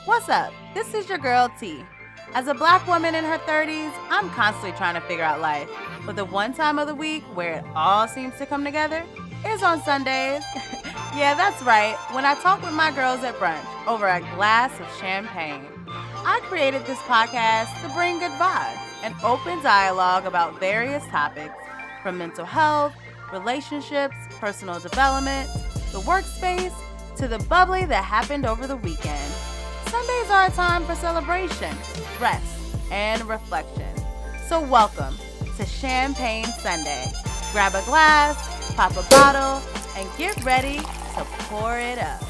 What's up? This is your girl T. As a black woman in her 30s, I'm constantly trying to figure out life. But the one time of the week where it all seems to come together is on Sundays. Yeah, that's right. When I talk with my girls at brunch over a glass of champagne. I created this podcast to bring good vibes and open dialogue about various topics from mental health, relationships, personal development, the workspace, to the bubbly that happened over the weekend. Sundays are a time for celebration, rest, and reflection. So welcome to Champagne Sunday. Grab a glass, pop a bottle, and get ready to pour it up.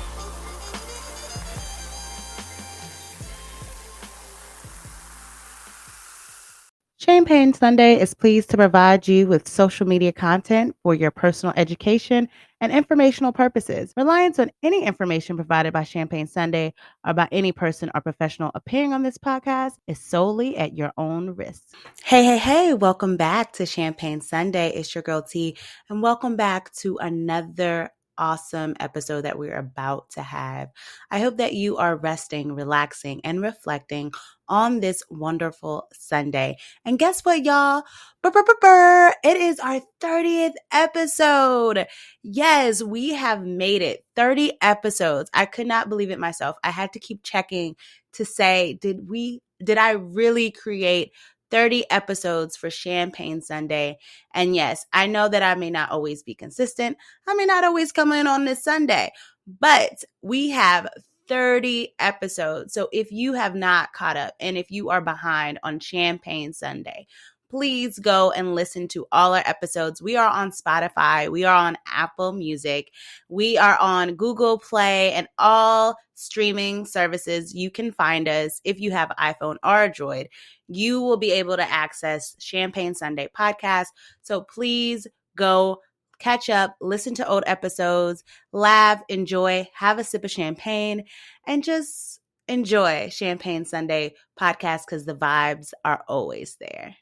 Champagne Sunday is pleased to provide you with social media content for your personal education and informational purposes. Reliance on any information provided by Champagne Sunday or by any person or professional appearing on this podcast is solely at your own risk. Hey, welcome back to Champagne Sunday. It's your girl T, and welcome back to another awesome episode that we're about to have. I hope that you are resting, relaxing, and reflecting on this wonderful Sunday. And guess what, y'all? It is our 30th episode. Yes, we have made it. 30 episodes. I could not believe it myself. I had to keep checking to say, did I really create 30 episodes for Champagne Sunday? And yes, I know that I may not always be consistent. I may not always come in on this Sunday, but we have 30 episodes. So if you have not caught up and if you are behind on Champagne Sunday, please go and listen to all our episodes. We are on Spotify. We are on Apple Music. We are on Google Play and all streaming services. You can find us if you have an iPhone or a Droid. You will be able to access Champagne Sunday podcast. So please go catch up, listen to old episodes, laugh, enjoy, have a sip of champagne, and just enjoy Champagne Sunday podcast because the vibes are always there.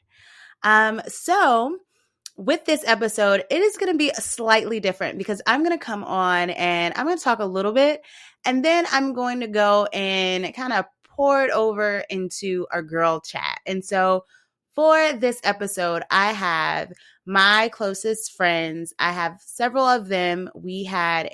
So with this episode, it is going to be slightly different because I'm going to come on and I'm going to talk a little bit, and then I'm going to go and kind of pour it over into our girl chat. And so for this episode, I have my closest friends. I have several of them. We had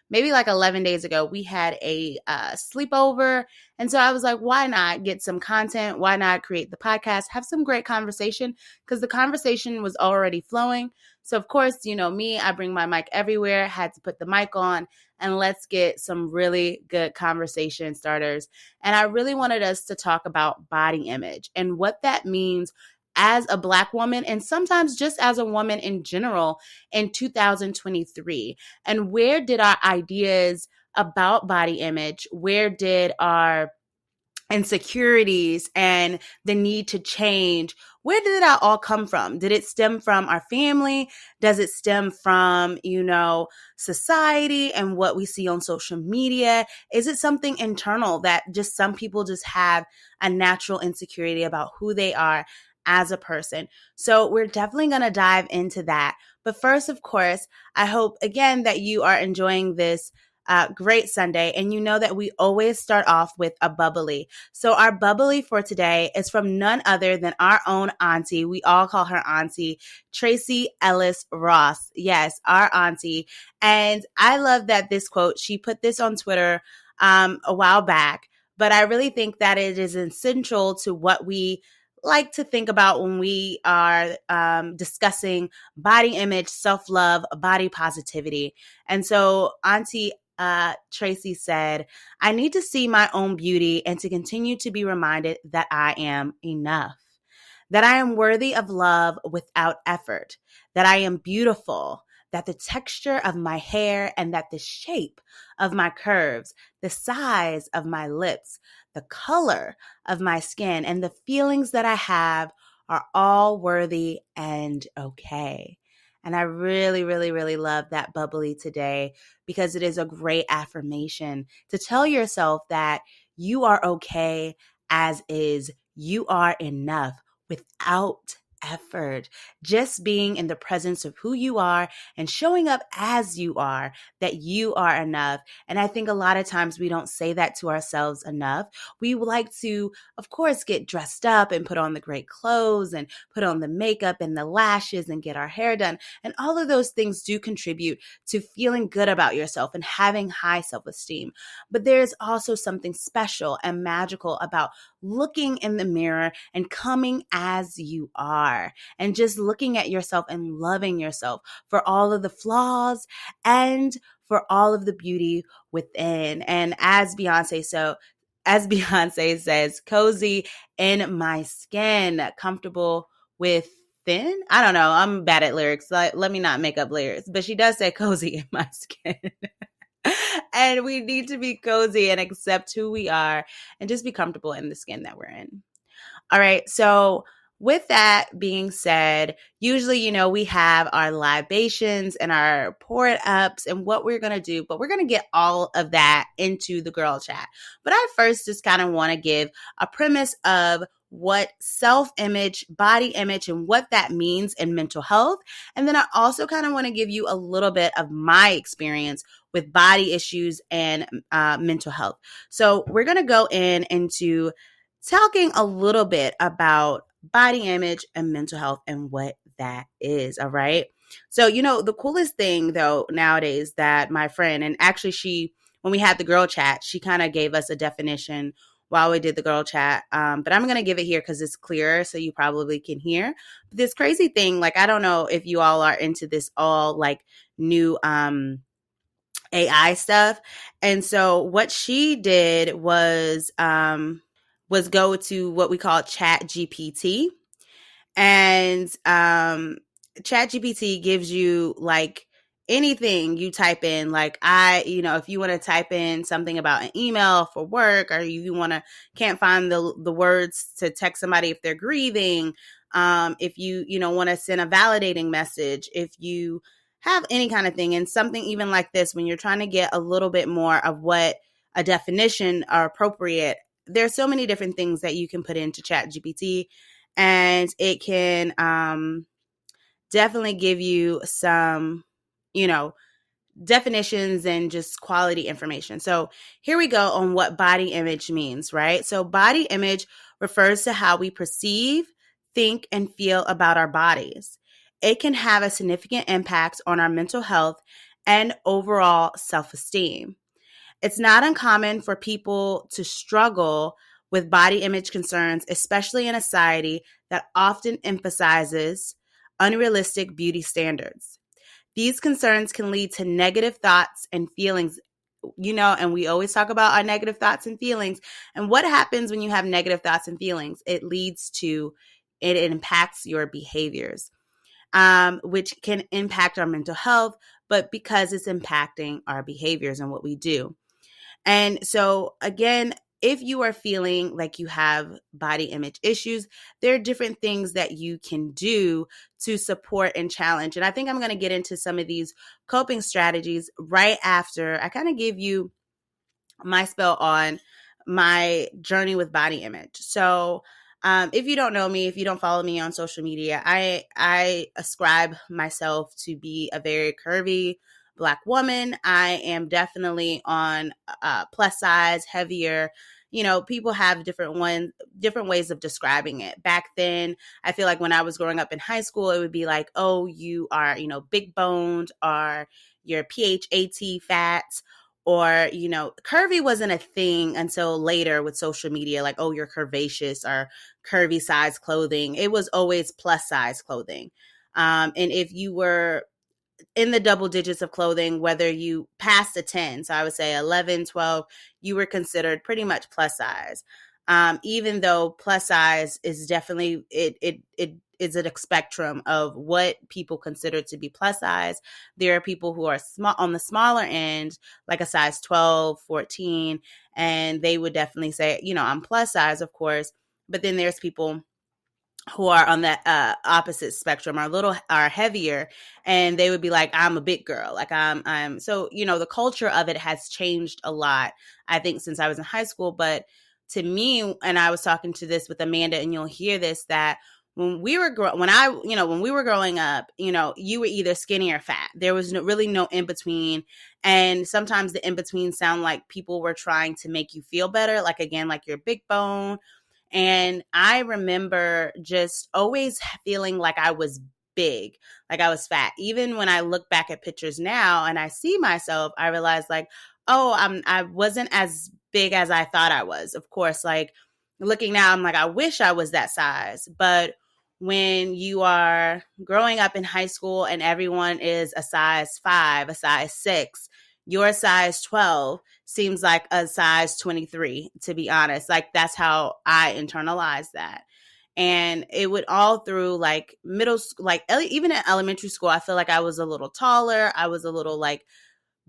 maybe like 11 days ago, we had a sleepover. And so I was like, why not get some content? Why not create the podcast? Have some great conversation, because the conversation was already flowing. So of course, you know me, I bring my mic everywhere, had to put the mic on, and let's get some really good conversation starters. And I really wanted us to talk about body image and what that means as a Black woman, and sometimes just as a woman in general in 2023. And where did our ideas about body image, where did our insecurities and the need to change, where did that all come from? Did it stem from our family? Does it stem from, society and what we see on social media? Is it something internal that just some people just have a natural insecurity about who they are as a person? So we're definitely going to dive into that. But first, of course, I hope again that you are enjoying this great Sunday. And you know that we always start off with a bubbly. So our bubbly for today is from none other than our own auntie. We all call her auntie, Tracy Ellis Ross. Yes, our auntie. And I love that this quote, she put this on Twitter a while back, but I really think that it is essential to what we like to think about when we are discussing body image, self-love, body positivity. And so Auntie Tracy said, I need to see my own beauty and to continue to be reminded that I am enough, that I am worthy of love without effort, that I am beautiful, that the texture of my hair and that the shape of my curves, the size of my lips, the color of my skin, and the feelings that I have are all worthy and okay. And I really, really, really love that bubbly today because it is a great affirmation to tell yourself that you are okay as is. You are enough without effort. Just being in the presence of who you are and showing up as you are, that you are enough. And I think a lot of times we don't say that to ourselves enough. We like to, of course, get dressed up and put on the great clothes and put on the makeup and the lashes and get our hair done. And all of those things do contribute to feeling good about yourself and having high self-esteem. But there's also something special and magical about looking in the mirror and coming as you are and just looking at yourself and loving yourself for all of the flaws and for all of the beauty within. And as Beyonce says, cozy in my skin, comfortable within. I don't know. I'm bad at lyrics. Let me not make up lyrics. But she does say cozy in my skin. And we need to be cozy and accept who we are and just be comfortable in the skin that we're in. All right. So with that being said, usually, we have our libations and our pour it ups and what we're going to do, but we're going to get all of that into the girl chat. But I first just kind of want to give a premise of what self-image, body image, and what that means in mental health. And then I also kind of want to give you a little bit of my experience with body issues and mental health. So we're going to go into talking a little bit about body image and mental health and what that is. All right. So, the coolest thing though nowadays that my friend, and actually when we had the girl chat, she kind of gave us a definition while we did the girl chat. But I'm going to give it here because it's clearer so you probably can hear. But this crazy thing, like, I don't know if you all are into this all like new AI stuff. And so what she did was go to what we call Chat GPT. And Chat GPT gives you like anything you type in. Like if you want to type in something about an email for work, or you can't find the words to text somebody if they're grieving, if you want to send a validating message, if you have any kind of thing, and something even like this, when you're trying to get a little bit more of what a definition are appropriate, there's so many different things that you can put into Chat GPT, and it can definitely give you some, definitions and just quality information. So here we go on what body image means, right? So body image refers to how we perceive, think, and feel about our bodies. It can have a significant impact on our mental health and overall self-esteem. It's not uncommon for people to struggle with body image concerns, especially in a society that often emphasizes unrealistic beauty standards. These concerns can lead to negative thoughts and feelings, and we always talk about our negative thoughts and feelings. And what happens when you have negative thoughts and feelings? It impacts your behaviors, which can impact our mental health, but because it's impacting our behaviors and what we do. And so again, if you are feeling like you have body image issues, there are different things that you can do to support and challenge. And I think I'm going to get into some of these coping strategies right after I kind of give you my spell on my journey with body image. So if you don't know me, if you don't follow me on social media, I ascribe myself to be a very curvy Black woman. I am definitely on plus size, heavier. People have different ways of describing it. Back then, I feel like when I was growing up in high school, it would be like, oh, you are, big boned, or you're PHAT fat, or, curvy wasn't a thing until later with social media, like, oh, you're curvaceous or curvy size clothing. It was always plus size clothing. And if you were in the double digits of clothing, whether you passed a 10, so I would say 11, 12, you were considered pretty much plus size. Even though plus size is definitely, it is a spectrum of what people consider to be plus size. There are people who are small on the smaller end, like a size 12, 14, and they would definitely say, I'm plus size, of course. But then there's people who are on that opposite spectrum, are heavier, and they would be like, I'm a big girl. Like I'm so, the culture of it has changed a lot, I think, since I was in high school. But to me, and I was talking to this with Amanda, and you'll hear this, that when we were when we were growing up, you were either skinny or fat. There was really no in between. And sometimes the in between sound like people were trying to make you feel better, like again, like you're big bone. And I remember just always feeling like I was big, like I was fat. Even when I look back at pictures now and I see myself, I realize like, oh, I wasn't as big as I thought I was. Of course, like looking now, I'm like, I wish I was that size. But when you are growing up in high school and everyone is a size 5, a size 6, your size 12 seems like a size 23, to be honest. Like that's how I internalized that. And it would all through like middle school, like even in elementary school, I feel like I was a little taller. I was a little like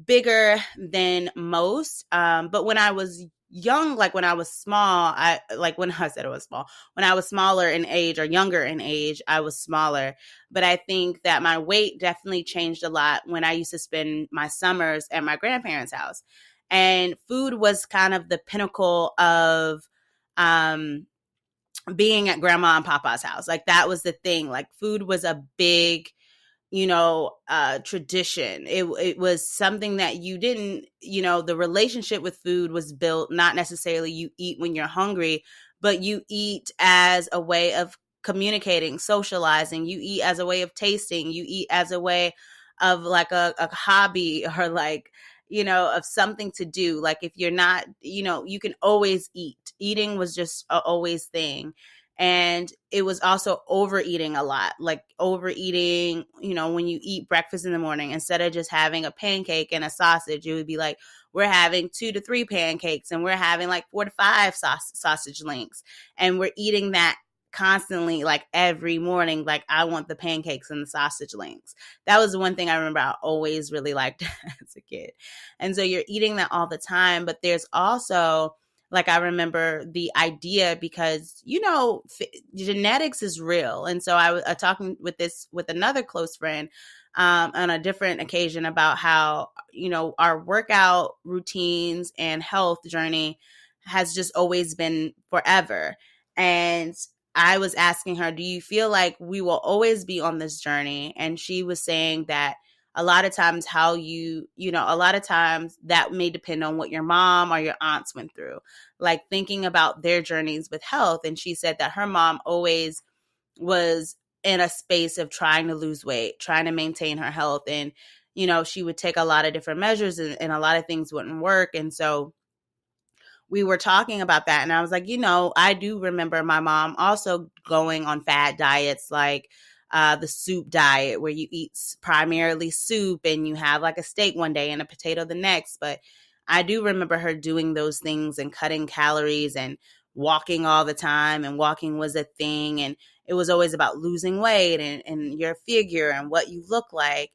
bigger than most. But when I was young, like when I was small, when I said I was small, when I was smaller in age or younger in age, I was smaller. But I think that my weight definitely changed a lot when I used to spend my summers at my grandparents' house. And food was kind of the pinnacle of being at grandma and papa's house. Like that was the thing. Like food was a big tradition. It was something that you didn't, the relationship with food was built, not necessarily you eat when you're hungry, but you eat as a way of communicating, socializing, you eat as a way of tasting, you eat as a way of like a hobby or like, of something to do. Like if you're not, you can always eat. Eating was just a always thing. And it was also overeating a lot, like overeating, when you eat breakfast in the morning, instead of just having a pancake and a sausage, it would be like, we're having 2 to 3 pancakes and we're having like 4 to 5 sausage links. And we're eating that constantly, like every morning. Like I want the pancakes and the sausage links. That was the one thing I remember I always really liked as a kid. And so you're eating that all the time. But there's also, like, I remember the idea because, genetics is real. And so I was talking with another close friend on a different occasion about how, our workout routines and health journey has just always been forever. And I was asking her, do you feel like we will always be on this journey? And she was saying that a lot of times a lot of times that may depend on what your mom or your aunts went through, like thinking about their journeys with health. And she said that her mom always was in a space of trying to lose weight, trying to maintain her health. And, she would take a lot of different measures and a lot of things wouldn't work. And so we were talking about that. And I was like, I do remember my mom also going on fad diets, like the soup diet, where you eat primarily soup and you have like a steak one day and a potato the next. But I do remember her doing those things and cutting calories and walking all the time. And walking was a thing. And it was always about losing weight and your figure and what you look like.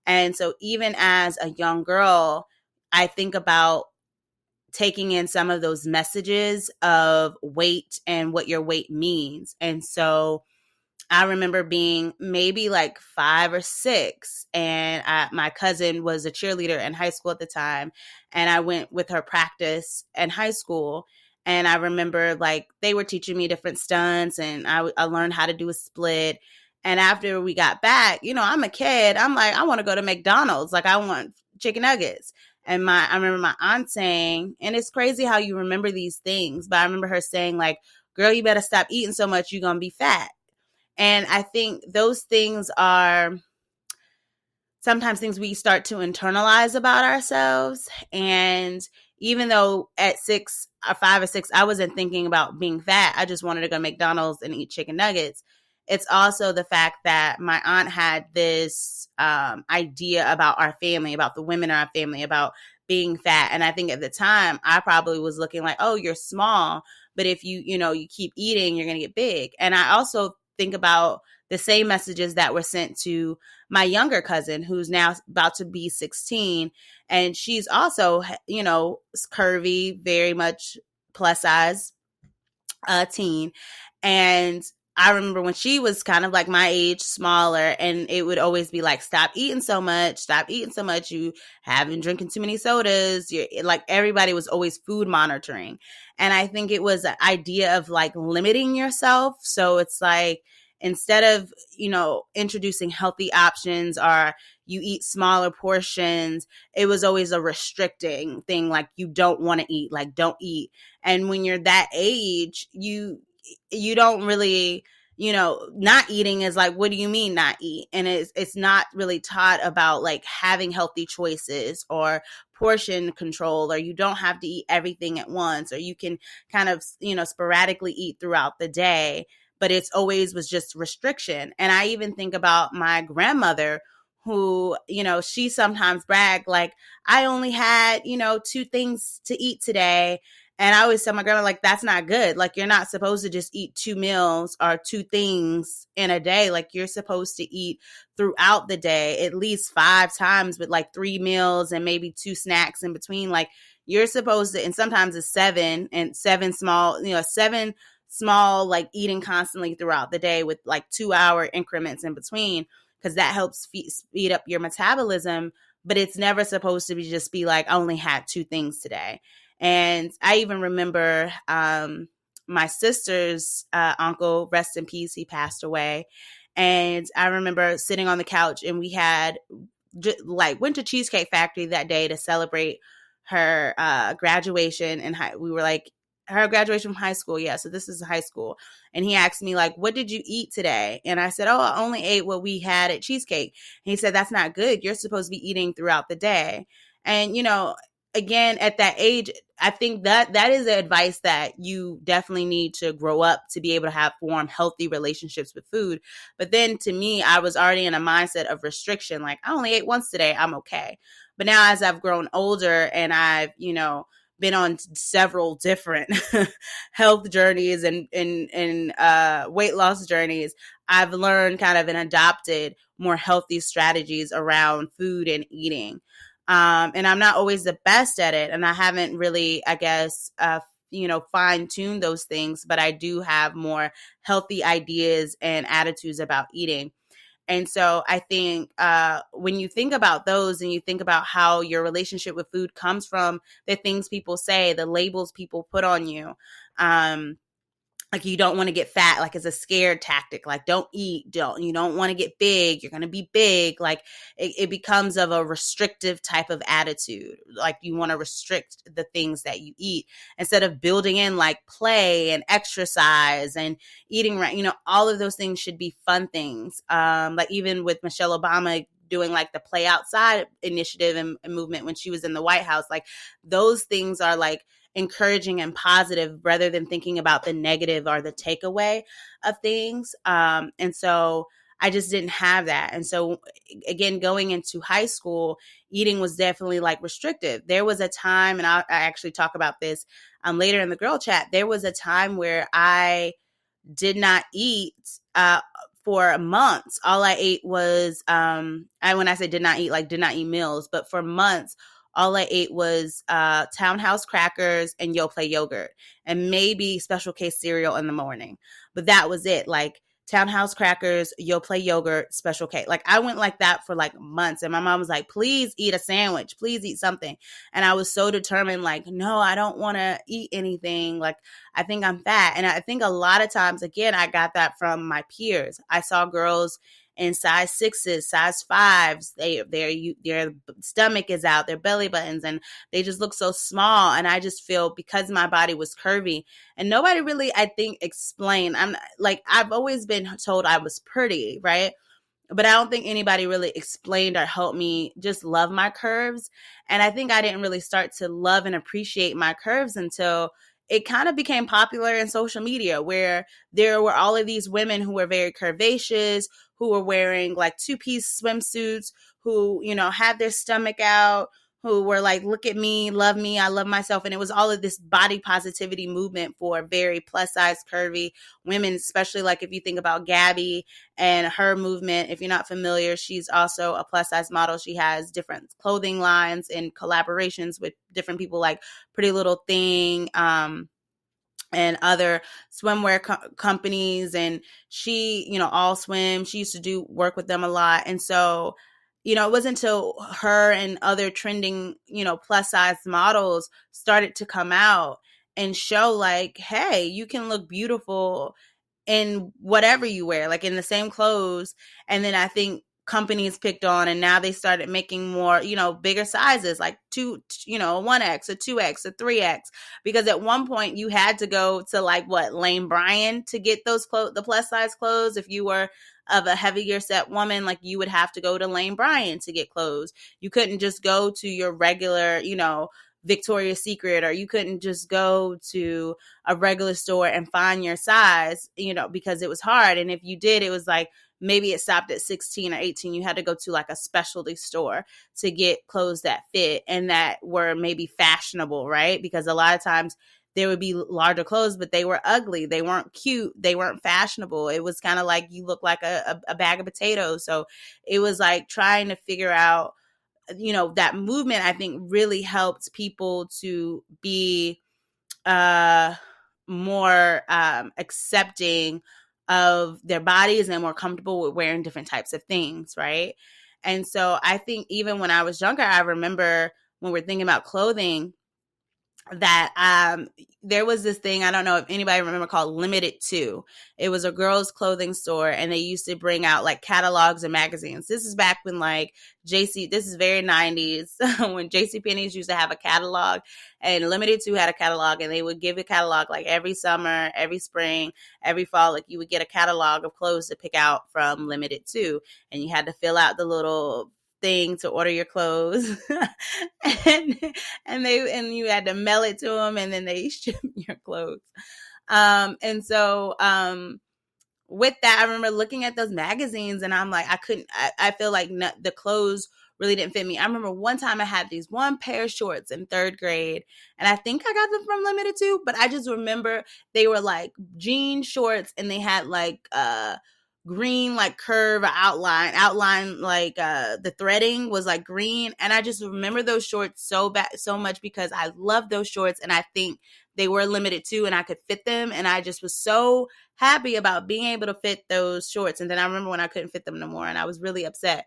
And so even as a young girl, I think about taking in some of those messages of weight and what your weight means. And so I remember being maybe like 5 or 6, and my cousin was a cheerleader in high school at the time, and I went with her practice in high school. And I remember like they were teaching me different stunts, and I learned how to do a split. And after we got back, I'm a kid. I'm like, I want to go to McDonald's. Like I want chicken nuggets. And I remember my aunt saying, and it's crazy how you remember these things, but I remember her saying like, girl, you better stop eating so much. You're going to be fat. And I think those things are sometimes things we start to internalize about ourselves. And even though at 6 or 5 or 6, I wasn't thinking about being fat, I just wanted to go to McDonald's and eat chicken nuggets. It's also the fact that my aunt had this idea about our family, about the women in our family, about being fat. And I think at the time, I probably was looking like, oh, you're small. But if you keep eating, you're going to get big. And I also think about the same messages that were sent to my younger cousin, who's now about to be 16. And she's also, curvy, very much plus size teen. And I remember when she was kind of like my age, smaller, and it would always be like, stop eating so much, you haven't drinking too many sodas. You're like, everybody was always food monitoring. And I think it was an idea of like limiting yourself. So it's like, instead of, introducing healthy options, or you eat smaller portions, it was always a restricting thing. Like, you don't want to eat, like, don't eat. And when you're that age, you don't really, not eating is like, what do you mean not eat? And it's not really taught about like having healthy choices or portion control, or you don't have to eat everything at once, or you can kind of, sporadically eat throughout the day, but it's always was just restriction. And I even think about my grandmother, who, she sometimes bragged like, I only had, two things to eat today. And I always tell my grandma, like, that's not good. Like, you're not supposed to just eat 2 meals or two things in a day. Like, you're supposed to eat throughout the day at least 5 times, with like 3 meals and maybe 2 snacks in between. Like, you're supposed to, and sometimes it's seven small, like, eating constantly throughout the day with like 2 hour increments in between, because that helps speed up your metabolism. But it's never supposed to be like, I only had 2 things today. And I even remember my sister's uncle, rest in peace, he passed away. And I remember sitting on the couch, and we had went to Cheesecake Factory that day to celebrate her graduation. And we were like, her graduation from high school. Yeah, so this is high school. And he asked me, like, what did you eat today? And I said, oh, I only ate what we had at Cheesecake. And he said, that's not good. You're supposed to be eating throughout the day. And, again, at that age, I think that is the advice that you definitely need to grow up to be able to form healthy relationships with food. But then, to me, I was already in a mindset of restriction. Like, I only ate once today, I'm okay. But now, as I've grown older and I've, been on several different health journeys and weight loss journeys, I've learned kind of and adopted more healthy strategies around food and eating. And I'm not always the best at it. And I haven't really, I guess, fine-tuned those things, but I do have more healthy ideas and attitudes about eating. And so I think when you think about those, and you think about how your relationship with food comes from the things people say, the labels people put on you, like, you don't want to get fat, like, it's a scared tactic. Like, don't eat, you don't want to get big, you're going to be big. Like, it becomes of a restrictive type of attitude. Like, you want to restrict the things that you eat, instead of building in like play and exercise and eating right. All of those things should be fun things. Like, even with Michelle Obama doing like the Play Outside initiative and movement when she was in the White House, like, those things are like encouraging and positive, rather than thinking about the negative or the takeaway of things. And so I just didn't have that. And so, again, going into high school, eating was definitely like restrictive. There was a time, and I actually talk about this later in the girl chat, there was a time where I did not eat for months. All I ate was, when I say did not eat, like, did not eat meals, but for months, all I ate was Townhouse crackers and Yoplait yogurt, and maybe Special K cereal in the morning. But that was it. Like, Townhouse crackers, Yoplait yogurt, Special K. Like, I went like that for like months. And my mom was like, please eat a sandwich. Please eat something. And I was so determined, like, no, I don't want to eat anything. Like, I think I'm fat. And I think a lot of times, again, I got that from my peers. I saw girls in size 6s, size 5s, their stomach is out, their belly buttons, and they just look so small. And I just feel, because my body was curvy, and nobody really, I think, explained. I've always been told I was pretty, right? But I don't think anybody really explained or helped me just love my curves. And I think I didn't really start to love and appreciate my curves until it kind of became popular in social media, where there were all of these women who were very curvaceous, who were wearing like 2-piece swimsuits, who, had their stomach out, who were like, look at me, love me, I love myself. And it was all of this body positivity movement for very plus size, curvy women, especially like if you think about Gabby and her movement. If you're not familiar, she's also a plus size model. She has different clothing lines and collaborations with different people like Pretty Little Thing, and other swimwear companies. And she, All Swim, she used to do work with them a lot. And so, it wasn't until her and other trending, plus size models started to come out and show like, hey, you can look beautiful in whatever you wear, like in the same clothes. And then I think companies picked on, and now they started making more, bigger sizes, like two, a 1X, a 2X, a 3X, because at one point you had to go to like Lane Bryant to get those clothes, the plus size clothes. If you were of a heavier set woman, like you would have to go to Lane Bryant to get clothes. You couldn't just go to your regular, Victoria's Secret, or you couldn't just go to a regular store and find your size, because it was hard. And if you did, it was like maybe it stopped at 16 or 18. You had to go to like a specialty store to get clothes that fit and that were maybe fashionable, right? Because a lot of times there would be larger clothes, but they were ugly. They weren't cute. They weren't fashionable. It was kind of like you look like a bag of potatoes. So it was like trying to figure out, that movement, I think, really helped people to be more accepting of their bodies and more comfortable with wearing different types of things, right? And so I think even when I was younger, I remember when we're thinking about clothing, that there was this thing, I don't know if anybody remember, called Limited Too. It was a girls' clothing store, and they used to bring out like catalogs and magazines. This is back when like this is very 90s, when JCPenney's used to have a catalog, and Limited Too had a catalog, and they would give a catalog like every summer, every spring, every fall. Like you would get a catalog of clothes to pick out from Limited Too, and you had to fill out the little thing to order your clothes and you had to mail it to them, and then they ship your clothes. And so with that, I remember looking at those magazines, and I'm like, I feel like the clothes really didn't fit me. I remember one time I had these one pair of shorts in 3rd grade, and I think I got them from Limited Too, but I just remember they were like jean shorts, and they had like green like curve outline like the threading was like green, and I just remember those shorts so much because I love those shorts, and I think they were Limited Too, and I could fit them, and I just was so happy about being able to fit those shorts. And then I remember when I couldn't fit them no more, and I was really upset.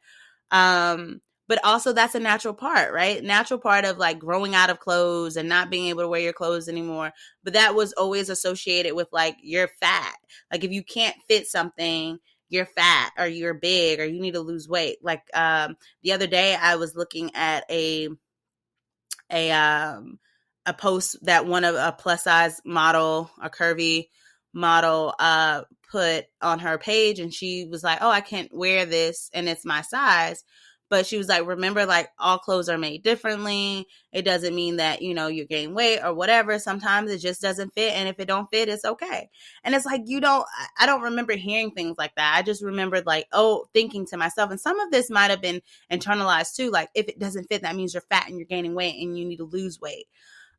But also that's a natural part, right? Natural part of like growing out of clothes and not being able to wear your clothes anymore. But that was always associated with like you're fat. Like if you can't fit something, you're fat or you're big or you need to lose weight. Like the other day I was looking at a post that one of a plus size model, a curvy model, put on her page, and she was like, oh, I can't wear this and it's my size. But she was like, remember, like all clothes are made differently. It doesn't mean that, you gain weight or whatever. Sometimes it just doesn't fit. And if it don't fit, it's okay. And it's like, I don't remember hearing things like that. I just remembered like, thinking to myself, and some of this might've been internalized too. Like if it doesn't fit, that means you're fat and you're gaining weight and you need to lose weight.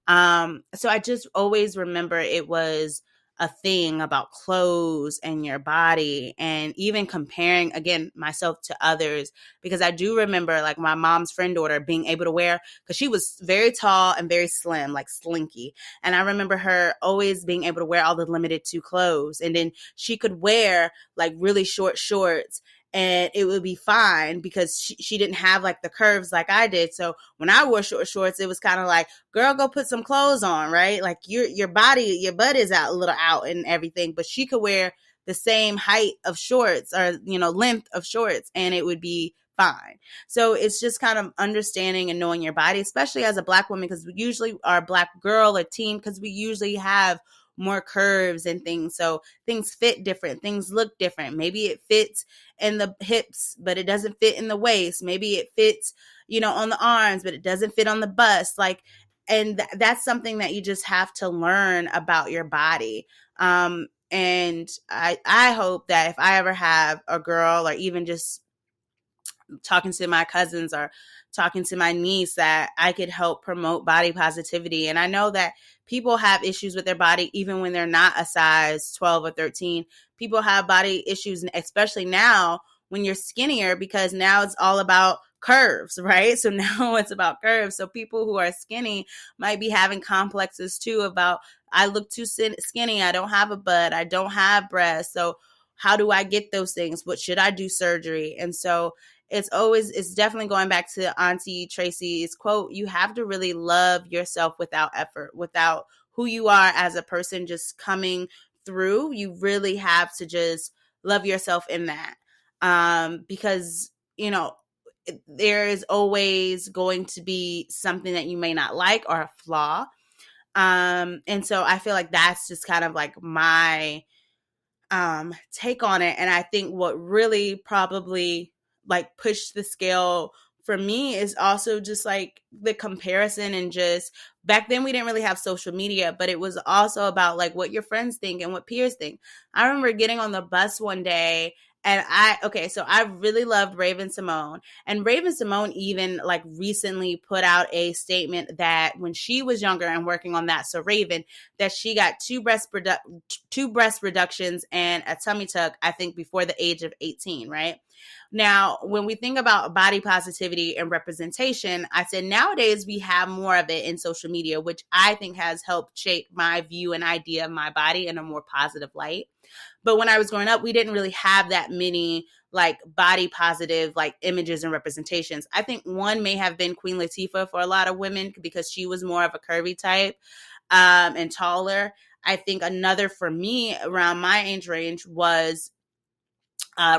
So I just always remember it was a thing about clothes and your body, and even comparing, again, myself to others, because I do remember like my mom's friend daughter being able to wear, because she was very tall and very slim, like slinky. And I remember her always being able to wear all the Limited Too clothes. And then she could wear like really short shorts, and it would be fine because she didn't have like the curves like I did. So when I wore short shorts, it was kind of like, girl, go put some clothes on, right? Like your butt is out a little out and everything, but she could wear the same height of shorts or, length of shorts, and it would be fine. So it's just kind of understanding and knowing your body, especially as a Black woman, because we usually are a Black girl or teen, because we usually have more curves and things. So things fit different. Things look different. Maybe it fits in the hips, but it doesn't fit in the waist. Maybe it fits, on the arms, but it doesn't fit on the bust. Like, and that's something that you just have to learn about your body. And I hope that if I ever have a girl, or even just talking to my cousins or talking to my niece, that I could help promote body positivity. And I know that people have issues with their body even when they're not a size 12 or 13. People have body issues, especially now when you're skinnier, because now it's all about curves, right? So now it's about curves. So people who are skinny might be having complexes too about, I look too skinny, I don't have a butt, I don't have breasts. So how do I get those things? What should I do surgery? And so it's definitely going back to Auntie Tracy's quote, you have to really love yourself without effort, without who you are as a person, just coming through, you really have to just love yourself in that. Because, there is always going to be something that you may not like or a flaw. And so I feel like that's just kind of like my take on it. And I think what really probably like pushed the scale for me is also just like the comparison, and just back then we didn't really have social media, but it was also about like what your friends think and what peers think. I remember getting on the bus one day, and so I really loved Raven Simone, and Raven Simone even like recently put out a statement that when she was younger and working on that, so Raven, that she got two breast reductions and a tummy tuck, I think before the age of 18, right? Now, when we think about body positivity and representation, I said nowadays we have more of it in social media, which I think has helped shape my view and idea of my body in a more positive light. But when I was growing up, we didn't really have that many like body positive like images and representations. I think one may have been Queen Latifah for a lot of women because she was more of a curvy type and taller. I think another for me around my age range was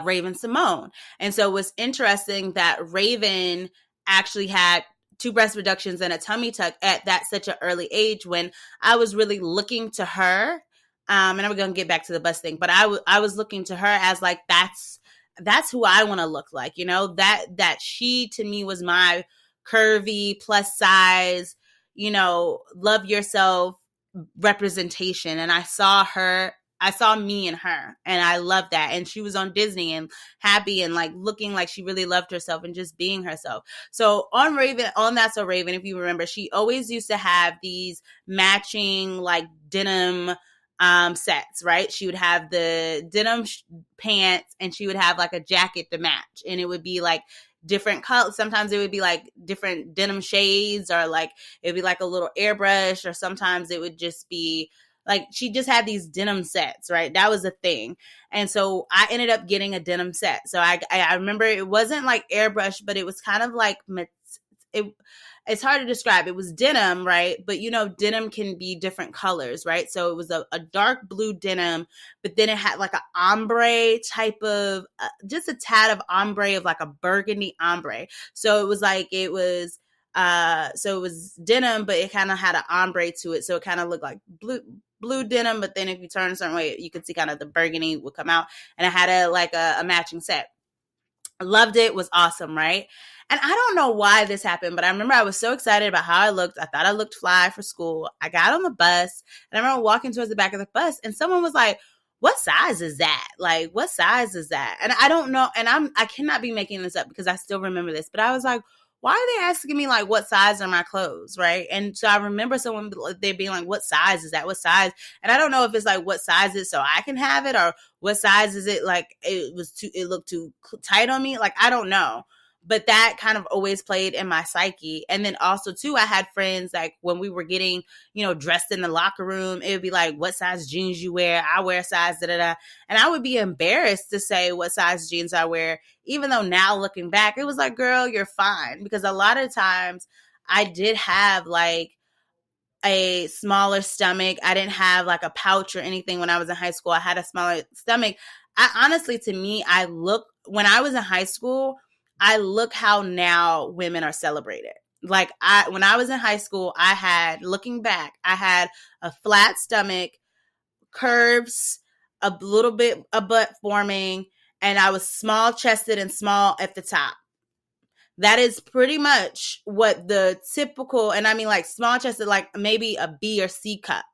Raven Simone. And so it was interesting that Raven actually had two breast reductions and a tummy tuck at that such an early age, when I was really looking to her. And I'm going to get back to the bus thing, but I was looking to her as like, that's who I want to look like, that she to me was my curvy plus size, love yourself representation. And I saw me in her, and I loved that. And she was on Disney and happy and like looking like she really loved herself and just being herself. So on That's So Raven, if you remember, she always used to have these matching like denim sets, right? She would have the denim pants, and she would have like a jacket to match, and it would be like different colors. Sometimes it would be like different denim shades, or like it would be like a little airbrush, or sometimes it would just be like she just had these denim sets, right? That was a thing. And so I ended up getting a denim set. So I remember it wasn't like airbrush, but it was kind of like it's hard to describe. It was denim, right? But denim can be different colors, right? So it was a dark blue denim, but then it had like an ombre type of, just a tad of ombre, of like a burgundy ombre. So it was denim, but it kind of had an ombre to it. So it kind of looked like blue denim, but then if you turn a certain way, you could see kind of the burgundy would come out, and it had a matching set. I loved it. It was awesome, right? And I don't know why this happened, but I remember I was so excited about how I looked. I thought I looked fly for school. I got on the bus, and I remember walking towards the back of the bus, and someone was like, "What size is that? Like, what size is that?" And I don't know, and I cannot be making this up because I still remember this, but I was like, why are they asking me like what size are my clothes, right? And so I remember someone, they being like, what size is that? What size? And I don't know if it's like what size is so I can have it, or what size is it like it looked too tight on me. Like, I don't know. But that kind of always played in my psyche. And then also too, I had friends like when we were getting, dressed in the locker room, it would be like, what size jeans you wear? I wear size da-da-da. And I would be embarrassed to say what size jeans I wear, even though now looking back, it was like, girl, you're fine. Because a lot of times I did have like a smaller stomach. I didn't have like a pouch or anything when I was in high school. I had a smaller stomach. When I was in high school, I look how now women are celebrated. Like when I was in high school, looking back, I had a flat stomach, curves, a little bit of butt forming, and I was small chested and small at the top. That is pretty much what the typical, and I mean like small chested, like maybe a B or C cup,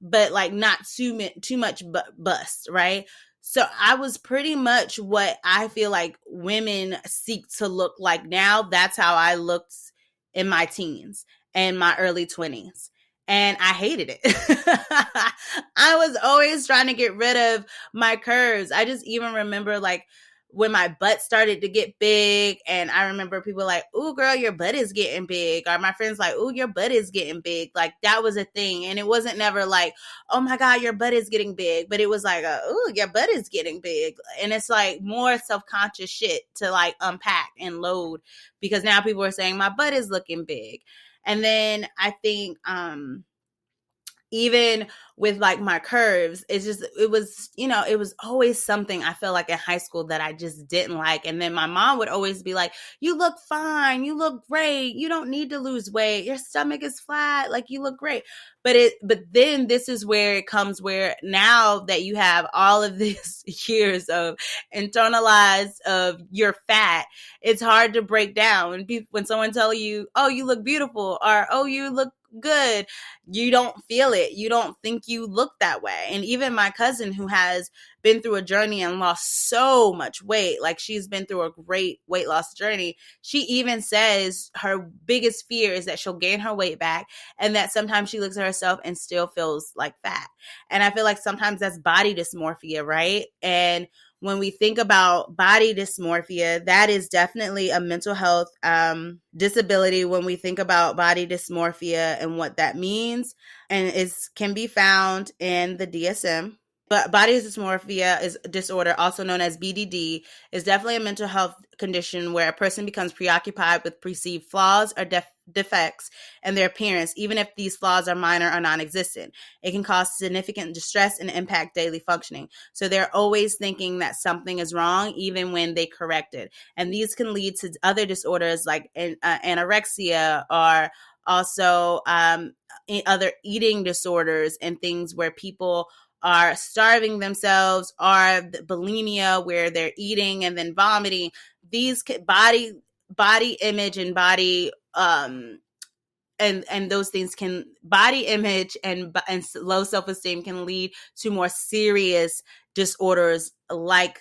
but like not too much bust, right? So I was pretty much what I feel like women seek to look like now. That's how I looked in my teens and my early 20s. And I hated it. I was always trying to get rid of my curves. I just even remember like when my butt started to get big, and I remember people like, "Ooh, girl, your butt is getting big," or my friends like, "Ooh, your butt is getting big." Like that was a thing, and it wasn't never like, "Oh my God, your butt is getting big," but it was like, "Ooh, your butt is getting big," and it's like more self-conscious shit to like unpack and load, because now people are saying my butt is looking big, and then I think even with like my curves, it was, it was always something I feel like in high school that I just didn't like. And then my mom would always be like, you look fine, you look great, you don't need to lose weight, your stomach is flat, like you look great. But then this is where it comes, where now that you have all of these years of internalized of your fat, it's hard to break down when someone tell you, oh, you look beautiful, or oh, you look good, you don't feel it. You don't think you look that way. And even my cousin, who has been through a journey and lost so much weight, like she's been through a great weight loss journey, she even says her biggest fear is that she'll gain her weight back, and that sometimes she looks at herself and still feels like fat. And I feel like sometimes that's body dysmorphia, right? And when we think about body dysmorphia, that is definitely a mental health disability when we think about body dysmorphia and what that means. And it can be found in the DSM. But body dysmorphia is a disorder, also known as BDD, is definitely a mental health condition where a person becomes preoccupied with perceived flaws or defects in their appearance, even if these flaws are minor or non-existent. It can cause significant distress and impact daily functioning. So they're always thinking that something is wrong, even when they correct it. And these can lead to other disorders like anorexia, or also other eating disorders, and things where people are starving themselves, or bulimia, where they're eating and then vomiting. These body image and body and those things can, body image and low self-esteem can lead to more serious disorders like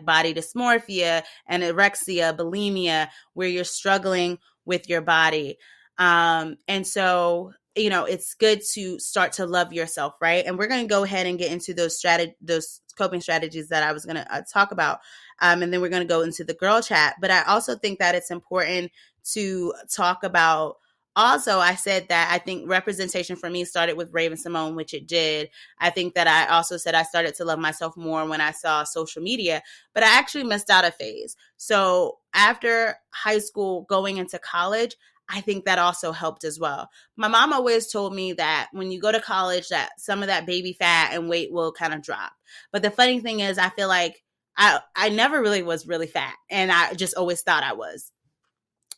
body dysmorphia, anorexia, bulimia, where you're struggling with your body. And so, it's good to start to love yourself, right? And we're going to go ahead and get into those coping strategies that I was going to talk about. And then we're going to go into the girl chat. But I also think that it's important to talk about, also, I said that I think representation for me started with Raven Simone, which it did. I think that I also said I started to love myself more when I saw social media, but I actually missed out a phase. So after high school, going into college, I think that also helped as well. My mom always told me that when you go to college, that some of that baby fat and weight will kind of drop. But the funny thing is, I feel like I never really was really fat, and I just always thought I was.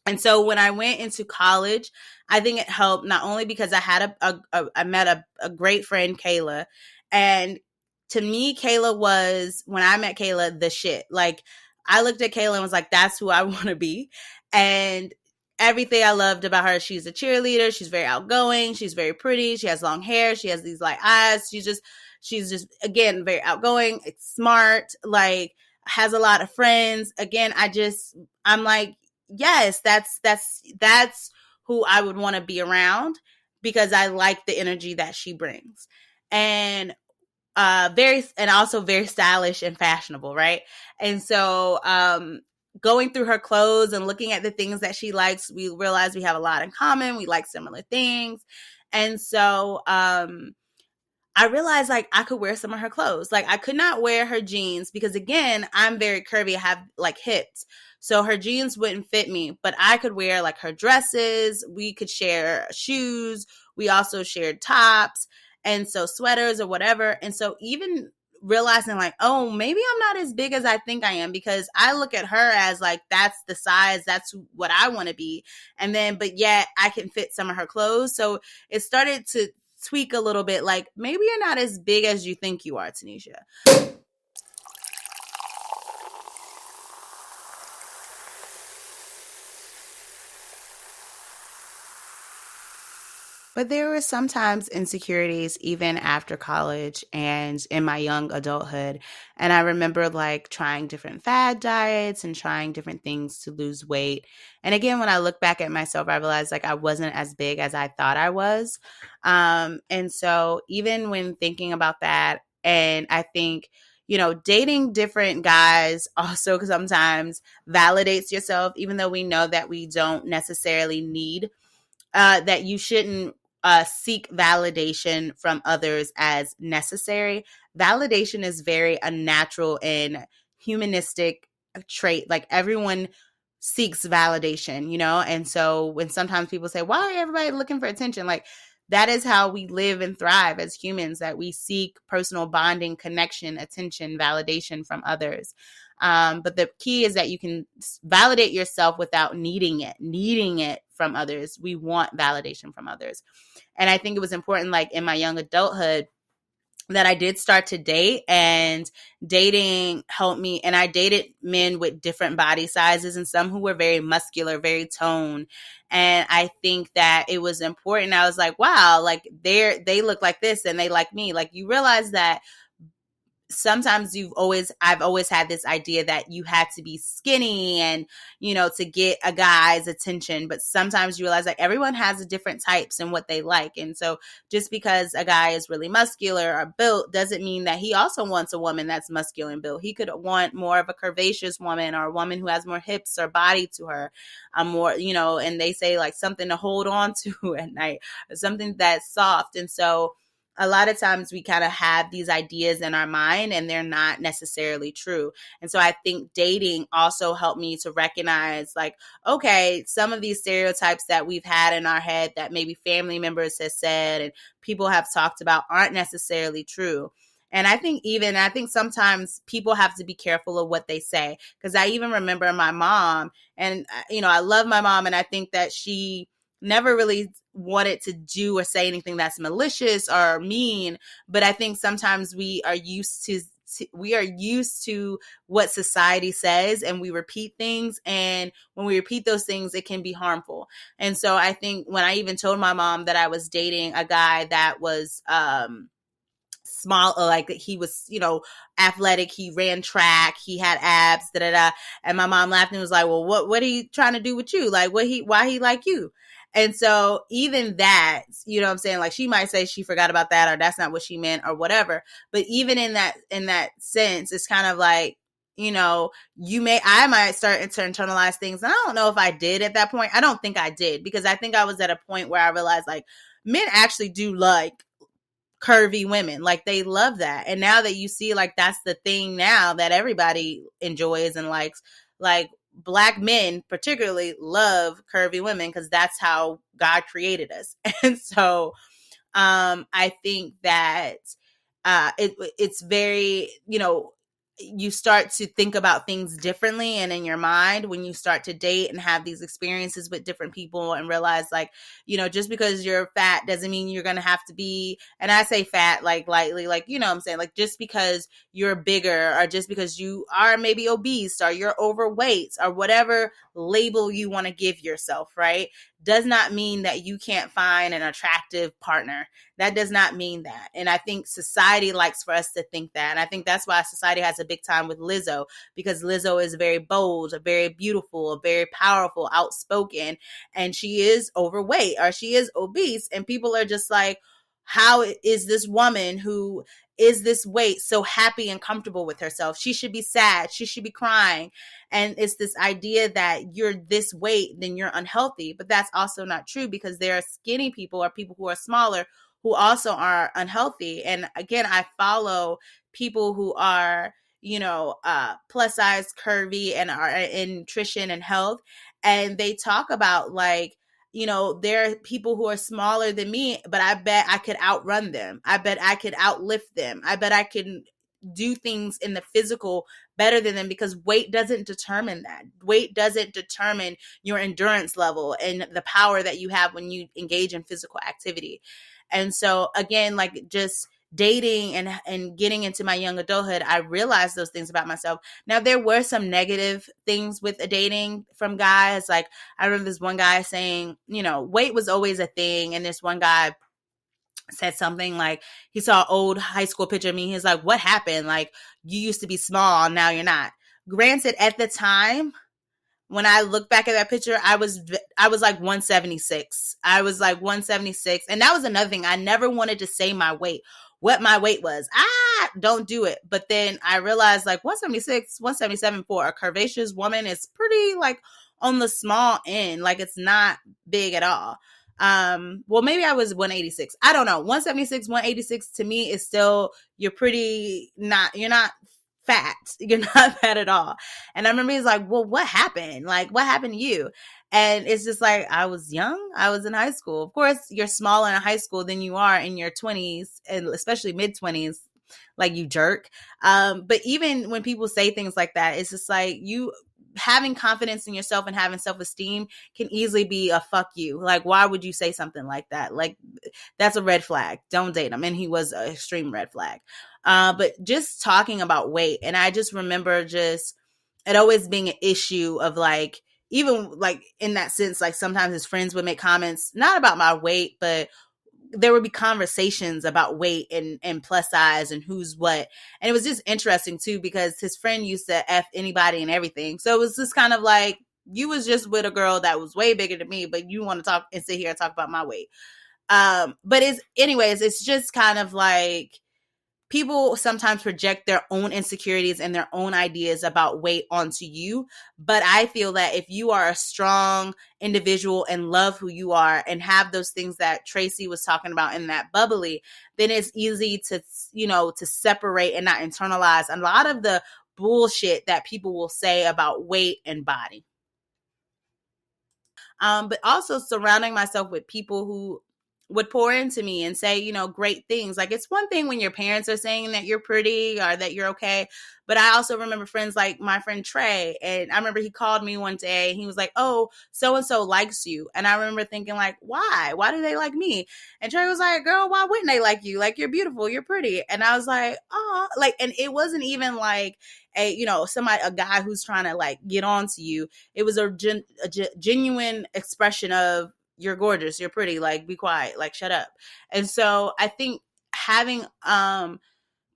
And so when I went into college, I think it helped not only because I had I met a great friend, Kayla. And to me, Kayla was, when I met Kayla, the shit. Like, I looked at Kayla and was like, that's who I want to be. And everything I loved about her, she's a cheerleader. She's very outgoing. She's very pretty. She has long hair. She has these like eyes. She's just, again, very outgoing, smart, like has a lot of friends. Again, I'm like, yes, that's who I would want to be around, because I like the energy that she brings. And also very stylish and fashionable, right? And so going through her clothes and looking at the things that she likes, we realize we have a lot in common. We like similar things. And so I realized like I could wear some of her clothes. Like, I could not wear her jeans because, again, I'm very curvy. I have like hips. So her jeans wouldn't fit me, but I could wear like her dresses. We could share shoes. We also shared tops, and so sweaters or whatever. And so even realizing like, oh, maybe I'm not as big as I think I am, because I look at her as like, that's the size, that's what I want to be. And then, but yet I can fit some of her clothes. So it started to tweak a little bit, like, maybe you're not as big as you think you are, Teneisha. But there were sometimes insecurities even after college and in my young adulthood. And I remember like trying different fad diets and trying different things to lose weight. And again, when I look back at myself, I realized like I wasn't as big as I thought I was. And so even when thinking about that, and I think, dating different guys also sometimes validates yourself, even though we know that we don't necessarily need that you shouldn't seek validation from others as necessary. Validation is very a natural and humanistic trait. Like, everyone seeks validation, and so when sometimes people say, why are everybody looking for attention? Like, that is how we live and thrive as humans, that we seek personal bonding, connection, attention, validation from others. But the key is that you can validate yourself without needing it from others. We want validation from others. And I think it was important, like in my young adulthood, that I did start to date, and dating helped me. And I dated men with different body sizes and some who were very muscular, very toned. And I think that it was important. I was like, wow, like they look like this and they like me. Like, you realize that sometimes I've always had this idea that you had to be skinny and, to get a guy's attention. But sometimes you realize like everyone has different types and what they like. And so just because a guy is really muscular or built doesn't mean that he also wants a woman that's muscular and built. He could want more of a curvaceous woman, or a woman who has more hips or body to her, more, and they say like something to hold on to at night, or something that's soft. And so a lot of times we kind of have these ideas in our mind and they're not necessarily true. And so I think dating also helped me to recognize like, okay, some of these stereotypes that we've had in our head that maybe family members have said and people have talked about aren't necessarily true. And I think sometimes people have to be careful of what they say, because I even remember my mom, and I love my mom, and I think that she never really wanted to do or say anything that's malicious or mean. But I think sometimes we are used to what society says, and we repeat things. And when we repeat those things, it can be harmful. And so I think when I even told my mom that I was dating a guy that was, small, like he was, athletic, he ran track, he had abs, da da da. And my mom laughed and was like, well, what are you trying to do with you? Like, why he like you? And so even that, what I'm saying? Like, she might say she forgot about that, or that's not what she meant, or whatever. But even in that sense, it's kind of like, I might start to internalize things. And I don't know if I did at that point. I don't think I did, because I think I was at a point where I realized like men actually do like curvy women. Like, they love that. And now that you see like that's the thing now that everybody enjoys and likes, like Black men particularly love curvy women, because that's how God created us. And so I think that it's very, you start to think about things differently. And in your mind, when you start to date and have these experiences with different people and realize like, just because you're fat doesn't mean you're going to have to be, and I say fat like lightly, like, what I'm saying, like just because you're bigger, or just because you are maybe obese, or you're overweight, or whatever label you want to give yourself, right, does not mean that you can't find an attractive partner. That does not mean that. And I think society likes for us to think that. And I think that's why society has a big time with Lizzo, because Lizzo is very bold, very beautiful, very powerful, outspoken, and she is overweight or she is obese. And people are just like, how is this woman who is this weight so happy and comfortable with herself? She should be sad. She should be crying. And it's this idea that you're this weight, then you're unhealthy. But that's also not true, because there are skinny people or people who are smaller who also are unhealthy. And again, I follow people who are, plus size, curvy, and are in nutrition and health. And they talk about like, there are people who are smaller than me, but I bet I could outrun them. I bet I could outlift them. I bet I can do things in the physical better than them, because weight doesn't determine that. Weight doesn't determine your endurance level and the power that you have when you engage in physical activity. And so again, like just dating and getting into my young adulthood, I realized those things about myself. Now, there were some negative things with dating from guys. Like, I remember this one guy saying, weight was always a thing. And this one guy said something like, he saw an old high school picture of me. He's like, what happened? Like, you used to be small, now you're not. Granted, at the time, when I look back at that picture, I was like 176. I was like 176. And that was another thing. I never wanted to say my weight, what my weight was. Don't do it. But then I realized like 176, 177 for a curvaceous woman is pretty like on the small end. Like, it's not big at all. Well, maybe I was 186. I don't know. 176, 186 to me is still, you're not fat. You're not fat at all. And I remember he's like, well, what happened? Like, what happened to you? And it's just like, I was young. I was in high school. Of course, you're smaller in high school than you are in your 20s, and especially mid 20s, like, you jerk. But even when people say things like that, it's just like, you having confidence in yourself and having self-esteem can easily be a fuck you. Like, why would you say something like that? Like, that's a red flag. Don't date him. And he was an extreme red flag. But just talking about weight, and I just remember just it always being an issue of like, even like in that sense, like sometimes his friends would make comments, not about my weight, but there would be conversations about weight and plus size and who's what. And it was just interesting too, because his friend used to F anybody and everything. So it was just kind of like, you was just with a girl that was way bigger than me, but you want to talk and sit here and talk about my weight. But it's just kind of like, people sometimes project their own insecurities and their own ideas about weight onto you. But I feel that if you are a strong individual and love who you are and have those things that Tracy was talking about in that bubbly, then it's easy to, to separate and not internalize a lot of the bullshit that people will say about weight and body. But also surrounding myself with people who would pour into me and say, great things. Like, it's one thing when your parents are saying that you're pretty or that you're okay. But I also remember friends like my friend Trey. And I remember he called me one day and he was like, oh, so-and-so likes you. And I remember thinking like, why? Why do they like me? And Trey was like, girl, why wouldn't they like you? Like, you're beautiful, you're pretty. And I was like, oh, like, and it wasn't even like a guy who's trying to like get on to you. It was a genuine expression of, you're gorgeous, you're pretty, like, be quiet, like, shut up. And so I think having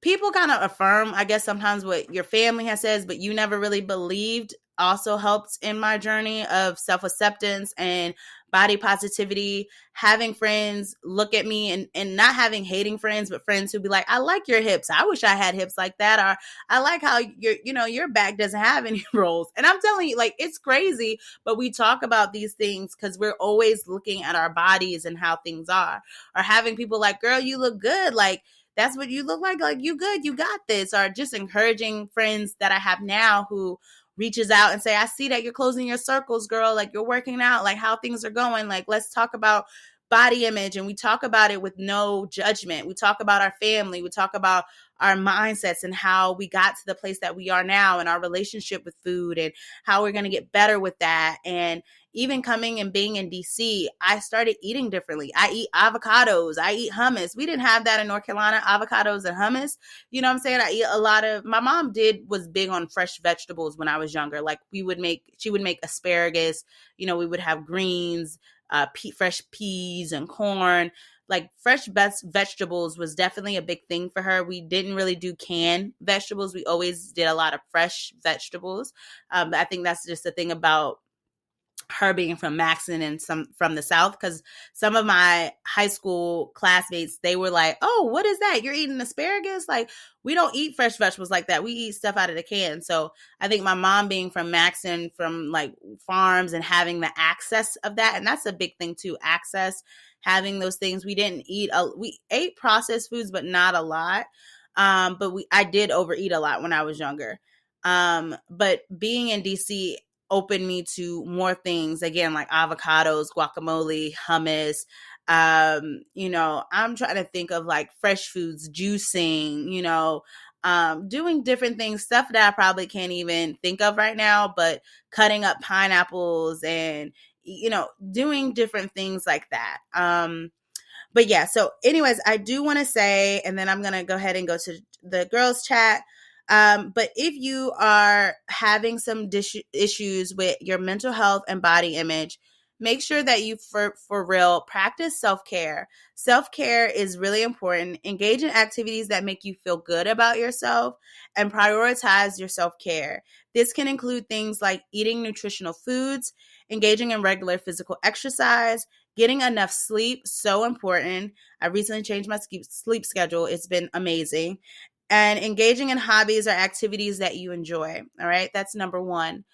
people kind of affirm, I guess, sometimes what your family has said, but you never really believed, also helped in my journey of self-acceptance and body positivity. Having friends look at me and not having hating friends, but friends who be like, I like your hips. I wish I had hips like that. Or I like how your back doesn't have any rolls. And I'm telling you, like, it's crazy, but we talk about these things because we're always looking at our bodies and how things are. Or having people like, girl, you look good. Like, that's what you look like. Like, you good, you got this. Or just encouraging friends that I have now who reaches out and say, I see that you're closing your circles, girl. Like, you're working out, like, how things are going. Like, let's talk about body image. And we talk about it with no judgment. We talk about our family. We talk about our mindsets and how we got to the place that we are now, and our relationship with food and how we're going to get better with that. And even coming and being in DC, I started eating differently. I eat avocados. I eat hummus. We didn't have that in North Carolina, avocados and hummus. You know what I'm saying? I eat a lot of, my mom was big on fresh vegetables when I was younger. Like, she would make asparagus, we would have greens, fresh peas and corn. Like, fresh vegetables was definitely a big thing for her. We didn't really do canned vegetables. We always did a lot of fresh vegetables. I think that's just the thing about her being from Maxon and some from the South, because some of my high school classmates, they were like, oh, what is that? You're eating asparagus? Like, we don't eat fresh vegetables like that. We eat stuff out of the can. So I think my mom being from Maxon, from like farms, and having the access of that, and that's a big thing too, access, having those things. We didn't eat, we ate processed foods, but not a lot. But I did overeat a lot when I was younger. But being in DC opened me to more things, again, like avocados, guacamole, hummus. I'm trying to think of like fresh foods, juicing, doing different things, stuff that I probably can't even think of right now, but cutting up pineapples and, doing different things like that. But yeah, so anyways, I do want to say, and then I'm going to go ahead and go to the girls chat. But if you are having some issues with your mental health and body image, make sure that you, for real, practice self-care. Self-care is really important. Engage in activities that make you feel good about yourself and prioritize your self-care. This can include things like eating nutritional foods, engaging in regular physical exercise, getting enough sleep, so important. I recently changed my sleep schedule. It's been amazing. And engaging in hobbies or activities that you enjoy. All right. That's number one.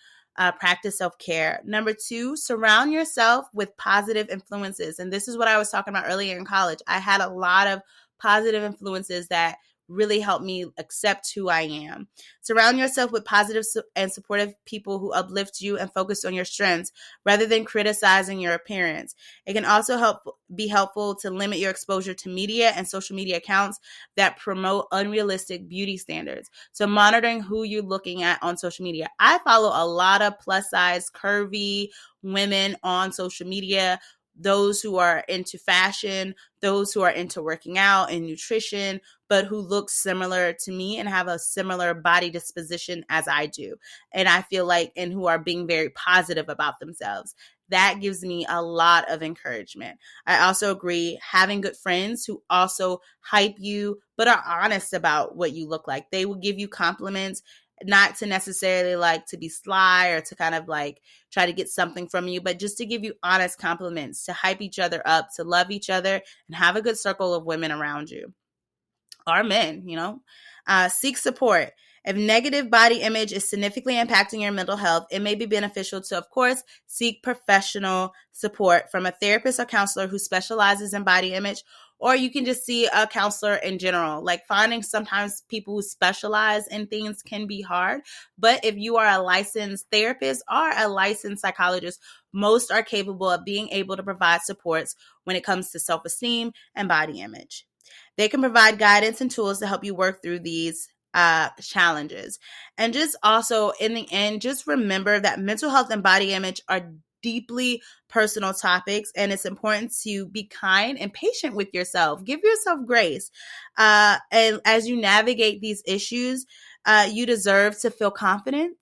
Practice self-care. Number two, surround yourself with positive influences. And this is what I was talking about earlier in college. I had a lot of positive influences that really helped me accept who I am. Surround yourself with positive and supportive people who uplift you and focus on your strengths rather than criticizing your appearance. It can also be helpful to limit your exposure to media and social media accounts that promote unrealistic beauty standards. So monitoring who you're looking at on social media. I follow a lot of plus size, curvy women on social media, those who are into fashion, those who are into working out and nutrition, but who look similar to me and have a similar body disposition as I do. And I feel like, and who are being very positive about themselves. That gives me a lot of encouragement. I also agree, having good friends who also hype you, but are honest about what you look like. They will give you compliments, not to necessarily like to be sly or to kind of like try to get something from you, but just to give you honest compliments, to hype each other up, to love each other, and have a good circle of women around you. Or men, seek support. If negative body image is significantly impacting your mental health, it may be beneficial to, of course, seek professional support from a therapist or counselor who specializes in body image, or you can just see a counselor in general. Like, finding sometimes people who specialize in things can be hard, but if you are a licensed therapist or a licensed psychologist, most are capable of being able to provide supports when it comes to self-esteem and body image. They can provide guidance and tools to help you work through these challenges. And just also, in the end, just remember that mental health and body image are deeply personal topics, and it's important to be kind and patient with yourself. Give yourself grace. And as you navigate these issues, you deserve to feel confident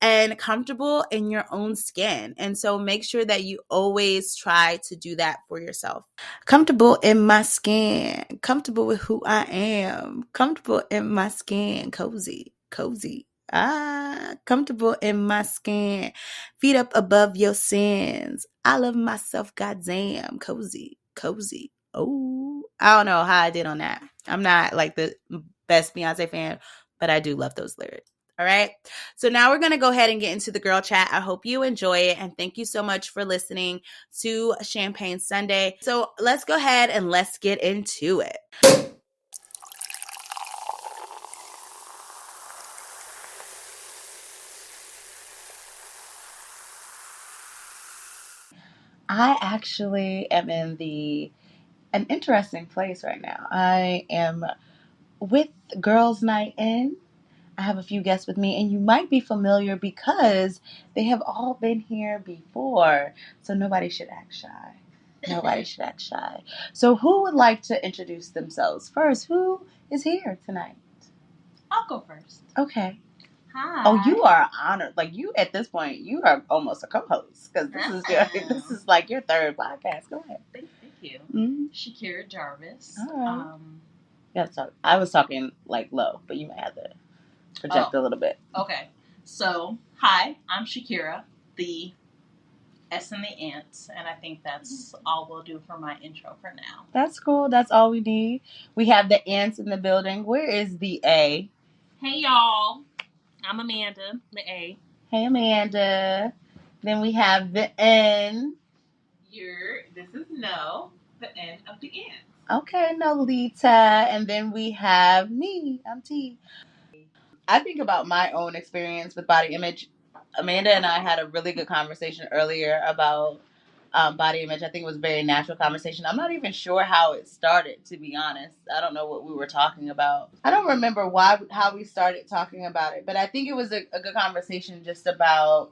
and comfortable in your own skin. And so make sure that you always try to do that for yourself. Comfortable in my skin, comfortable with who I am, comfortable in my skin, cozy. Comfortable in my skin, feet up above your sins. I love myself, goddamn, cozy. Oh, I don't know how I did on that. I'm not like the best Beyonce fan, but I do love those lyrics. All right. So now we're going to go ahead and get into the girl chat. I hope you enjoy it. And thank you so much for listening to Champagne Sunday. So let's go ahead and let's get into it. I actually am in an interesting place right now. I am with Girls Night In. I have a few guests with me, and you might be familiar because they have all been here before. So nobody should act shy. Nobody should act shy. So who would like to introduce themselves first? Who is here tonight? I'll go first. Okay. Hi. Oh, you are honored. Like, you at this point, you are almost a co-host because this is like your third podcast. Go ahead. Thank you. Mm-hmm. Shakira Jarvis. All right. Yeah, I was talking like low, but you might have to project a little bit. Okay. So, hi, I'm Shakira, the S and the Ants, and I think that's all we'll do for my intro for now. That's cool. That's all we need. We have the Ants in the building. Where is the A? Hey, y'all. I'm Amanda, the A. Hey, Amanda. Then we have the N. This is No, the N of the Ants. Okay, Noelita. And then we have me. I'm T. I think about my own experience with body image. Amanda and I had a really good conversation earlier about body image. I think it was a very natural conversation. I'm not even sure how it started, to be honest. I don't know what we were talking about. I don't remember how we started talking about it, but I think it was a good conversation just about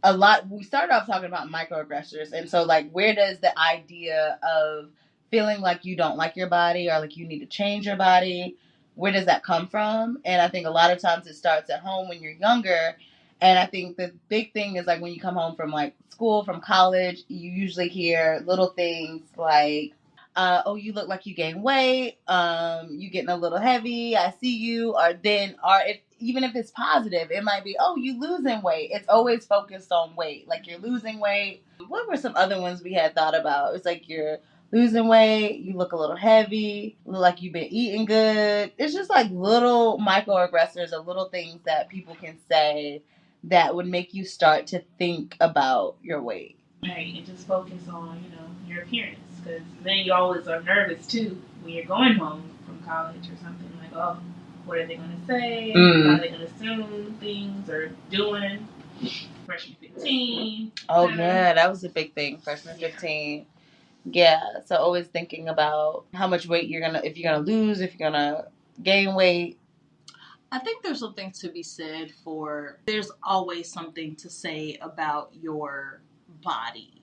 a lot. We started off talking about microaggressors, and so like, where does the idea of feeling like you don't like your body or like you need to change your body, where does that come from? And I think a lot of times it starts at home when you're younger. And I think the big thing is like when you come home from like school, from college, you usually hear little things like, oh, you look like you gained weight, you getting a little heavy, I see you, or if even if it's positive, it might be, oh, you losing weight. It's always focused on weight, like you're losing weight. What were some other ones we had thought about? It's like you're losing weight, you look a little heavy, look like you've been eating good. It's just like little microaggressors or little things that people can say that would make you start to think about your weight. Right, and just focus on, your appearance, because then you always are nervous too when you're going home from college or something. Like, oh, what are they going to say? How are they going to assume things or doing? Freshman 15. Oh, yeah, that was a big thing. Freshman 15. Yeah, so always thinking about how much weight if you're gonna lose, if you're gonna gain weight. I think there's something to be said for, there's always something to say about your body.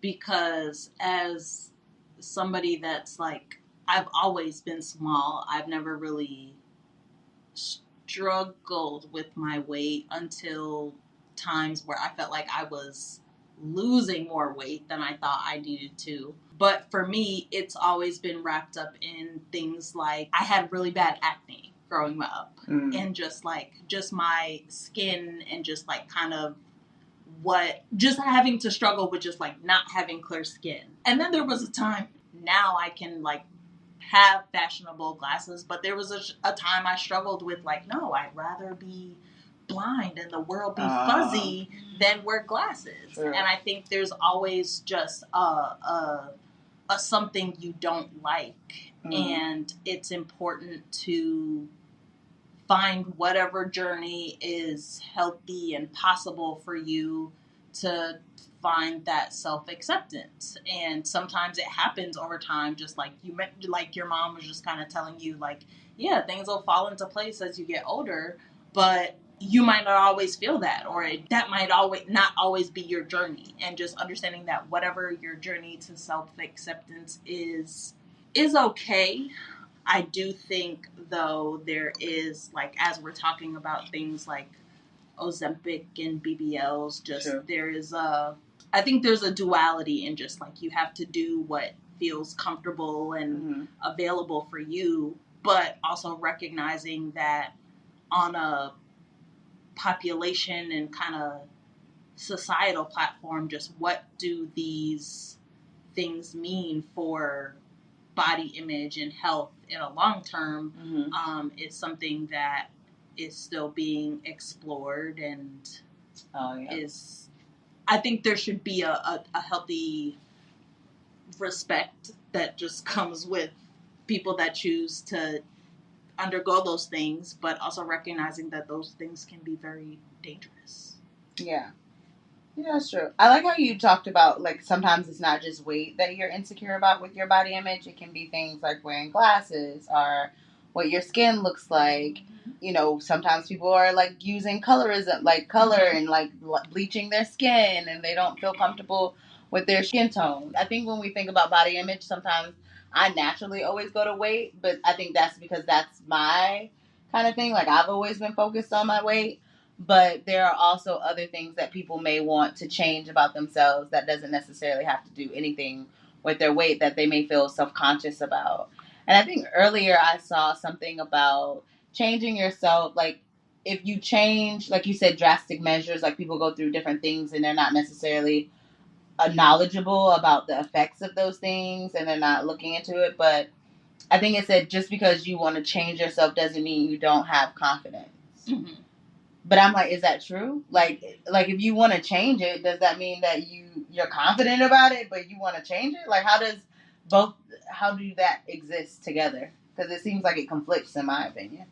Because as somebody that's like, I've always been small, I've never really struggled with my weight until times where I felt like I was losing more weight than I thought I needed to. But for me, it's always been wrapped up in things like I had really bad acne growing up, and just my skin and just like kind of just having to struggle with just like not having clear skin. And then there was a time, now I can like have fashionable glasses, but there was a time I struggled with like, no, I'd rather be blind and the world be fuzzy than wear glasses. True. And I think there's always just a something you don't like, and it's important to find whatever journey is healthy and possible for you to find that self-acceptance. And sometimes it happens over time, just like like your mom was just kind of telling you, like, yeah, things will fall into place as you get older, but you might not always feel that, or that might not always be your journey. And just understanding that whatever your journey to self-acceptance is okay. I do think, though, there is, like, as we're talking about things like Ozempic and BBLs, just sure. I think there's a duality in just, like, you have to do what feels comfortable and available for you, but also recognizing that on a population and kind of societal platform, just what do these things mean for body image and health in a long term, is something that is still being explored, and I think there should be a healthy respect that just comes with people that choose to undergo those things, but also recognizing that those things can be very dangerous. Yeah. Yeah, that's true. I like how you talked about, like, sometimes it's not just weight that you're insecure about with your body image. It can be things like wearing glasses or what your skin looks like. You know, sometimes people are, like, using colorism, like color and, like, bleaching their skin, and they don't feel comfortable with their skin tone. I think when we think about body image, sometimes I naturally always go to weight, but I think that's because that's my kind of thing. Like, I've always been focused on my weight. But there are also other things that people may want to change about themselves that doesn't necessarily have to do anything with their weight that they may feel self-conscious about. And I think earlier I saw something about changing yourself. Like, if you change, like you said, drastic measures, like people go through different things and they're not necessarily knowledgeable about the effects of those things and they're not looking into it. But I think it said just because you want to change yourself doesn't mean you don't have confidence. Mm-hmm. But I'm like, is that true? Like if you want to change it, does that mean that you're confident about it, but you want to change it? Like, how do that exist together? Because it seems like it conflicts, in my opinion.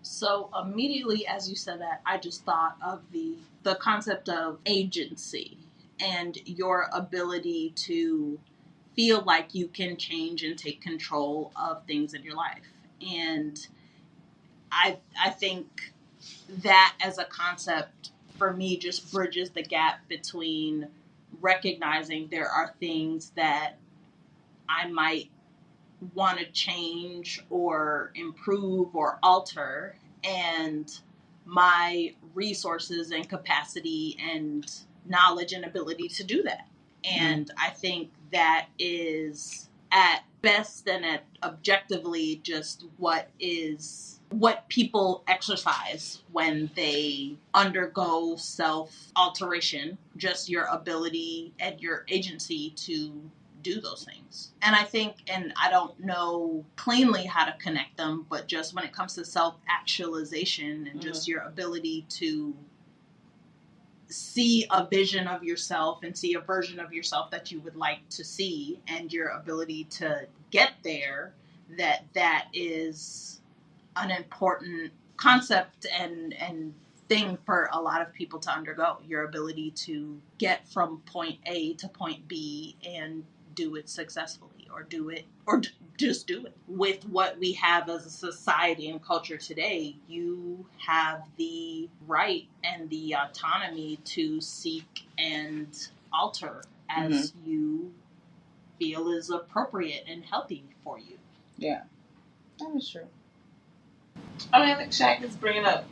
So immediately as you said that, I just thought of the concept of agency and your ability to feel like you can change and take control of things in your life. And I think that as a concept for me just bridges the gap between recognizing there are things that I might want to change or improve or alter, and my resources and capacity and knowledge and ability to do that. And I think that is at best and at objectively just what people exercise when they undergo self-alteration, just your ability and your agency to do those things. And I think, and I don't know cleanly how to connect them, but just when it comes to self-actualization and just your ability to see a vision of yourself and see a version of yourself that you would like to see, and your ability to get there, that is an important concept and thing for a lot of people to undergo. Your ability to get from point A to point B and do it successfully, or do it, or just do it. With what we have as a society and culture today, you have the right and the autonomy to seek and alter as you feel is appropriate and healthy for you. Yeah, that is true. I mean, I think Shaq is bringing up,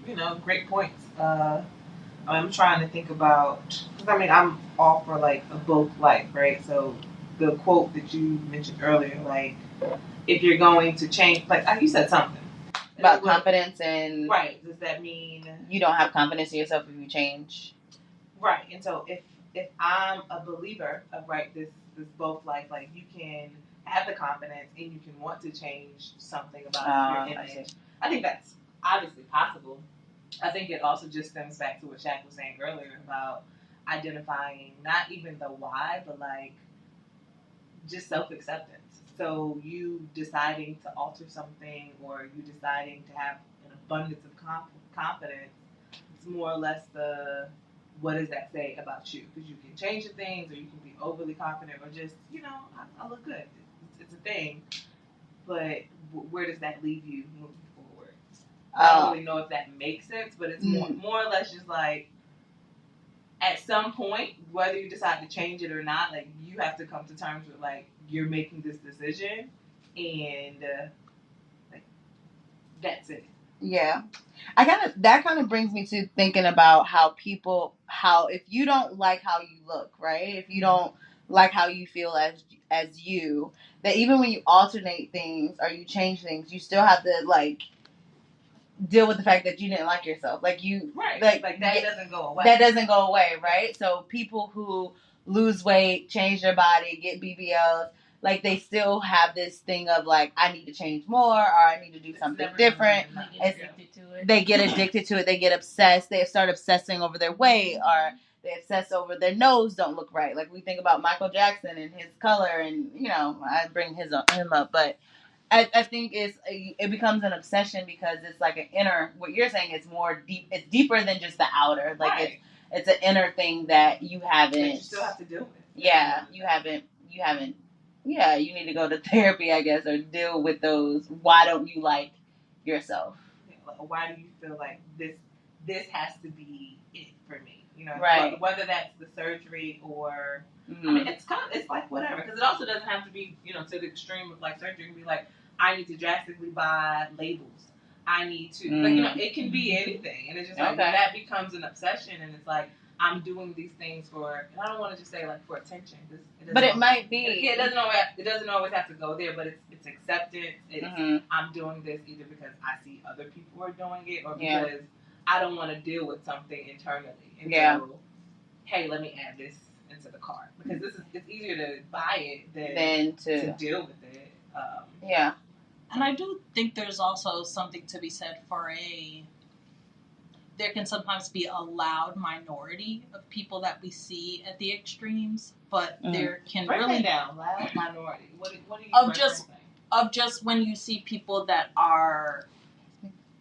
great points. I'm trying to think about, because I mean, I'm all for like a both life, right? So the quote that you mentioned earlier, like, if you're going to change, like you said something about confidence, and right, does that mean you don't have confidence in yourself if you change? Right, and so if I'm a believer of this both life, like you can have the confidence and you can want to change something about your image. I think that's obviously possible. I think it also just stems back to what Shaq was saying earlier about identifying not even the why, but like just self-acceptance. So you deciding to alter something, or you deciding to have an abundance of confidence, it's more or less the, what does that say about you? Because you can change the things, or you can be overly confident, or just, I look good. It's a thing. But where does that leave you moving forward? I don't really know if that makes sense, but it's more or less just like, at some point, whether you decide to change it or not, like, you have to come to terms with, like, you're making this decision, and like, that's it. Yeah. That kind of brings me to thinking about how if you don't like how you look, right? If you don't like how you feel as you, that even when you alternate things or you change things, you still have to like deal with the fact that you didn't like yourself. Like you, right? Like that doesn't go away. That doesn't go away, right? So people who lose weight, change their body, get BBLs, like they still have this thing of like, I need to change more, or I need to do something different. They get addicted to it. They get obsessed. They start obsessing over their weight, or they obsess over their nose don't look right. Like we think about Michael Jackson and his color, and I bring him up, but I think it becomes an obsession because it's like an inner. What you're saying is more deep. It's deeper than just the outer. Like right. It's an inner thing that you haven't. That you still have to deal with. Yeah, you haven't. Yeah, you need to go to therapy, I guess, or deal with those. Why don't you like yourself? Why do you feel like this has to be it for me? Right. Whether that's the surgery or I mean, it's like whatever, because it also doesn't have to be to the extreme of like surgery. It can be like, I need to drastically buy labels. I need to it can be anything, and it's just like when that becomes an obsession, and it's like, I'm doing these things for, and I don't want to just say like for attention. But it might be. It doesn't always have to go there, but it's acceptance. I'm doing this either because I see other people are doing it, or because I don't want to deal with something internally. And so, hey, let me add this into the cart, because it's easier to buy it than to deal with it. Yeah. And I do think there's also something to be said for there can sometimes be a loud minority of people that we see at the extremes, but there can really down loud minority. What are you of just when you see people that are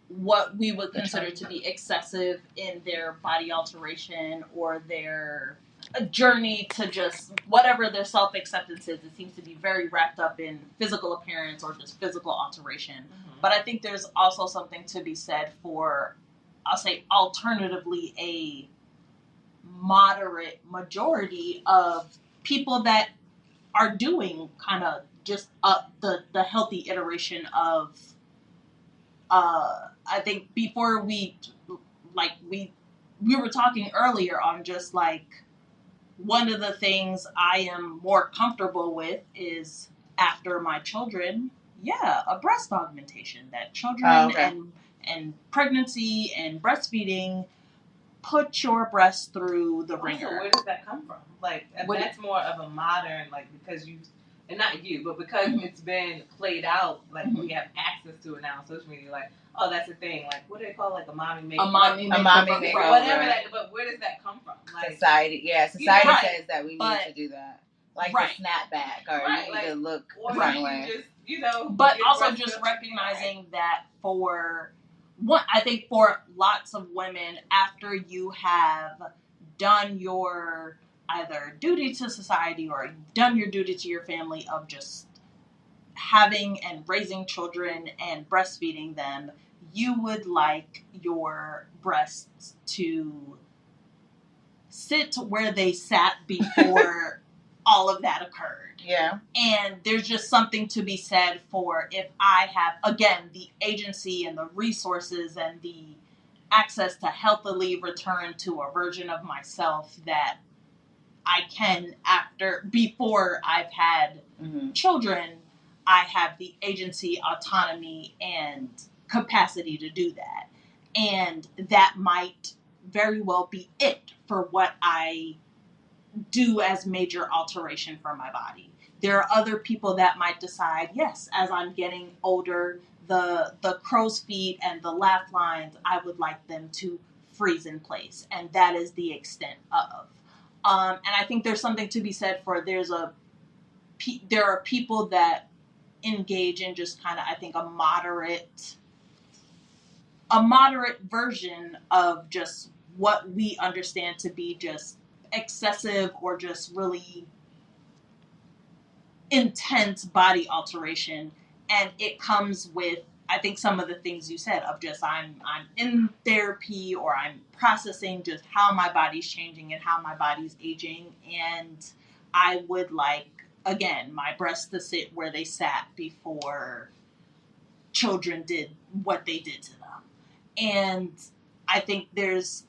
what we would consider to be excessive in their body alteration or their journey to just whatever their self-acceptance is. It seems to be very wrapped up in physical appearance or just physical alteration. Mm-hmm. But I think there's also something to be said for, I'll say, alternatively, a moderate majority of people that are doing kind of just the healthy iteration of, I think before we were talking earlier on just like, one of the things I am more comfortable with is after my children, a breast augmentation. That children and pregnancy and breastfeeding put your breast through the ringer. Also, where does that come from? Like, that's more of a modern, like, because and not you, but because it's been played out, like, we have access to it now on social media, like, oh, that's a thing. Like, what do they call, like, a mommy makeover? A mommy makeover. Whatever that, but where does that come from? Like, society says that we need to do that. Like the snapback, or you need to look or the same you way. can just, But also just recognizing that I think for lots of women, after you have done your either duty to society or done your duty to your family of just having and raising children and breastfeeding them, you would like your breasts to sit where they sat before all of that occurred. Yeah. And there's just something to be said for if I have, again, the agency and the resources and the access to healthily return to a version of myself that I can before I've had children, I have the agency, autonomy, and capacity to do that. And that might very well be it for what I do as major alteration for my body. There are other people that might decide, yes, as I'm getting older, the crow's feet and the laugh lines, I would like them to freeze in place. And that is the extent of. And I think there's something to be said for there are people that engage in just kind of, I think, a moderate version of just what we understand to be just excessive or just really intense body alteration. And it comes with, I think, some of the things you said of just I'm in therapy or I'm processing just how my body's changing and how my body's aging. And I would like, again, my breasts to sit where they sat before children did what they did to them. And I think there's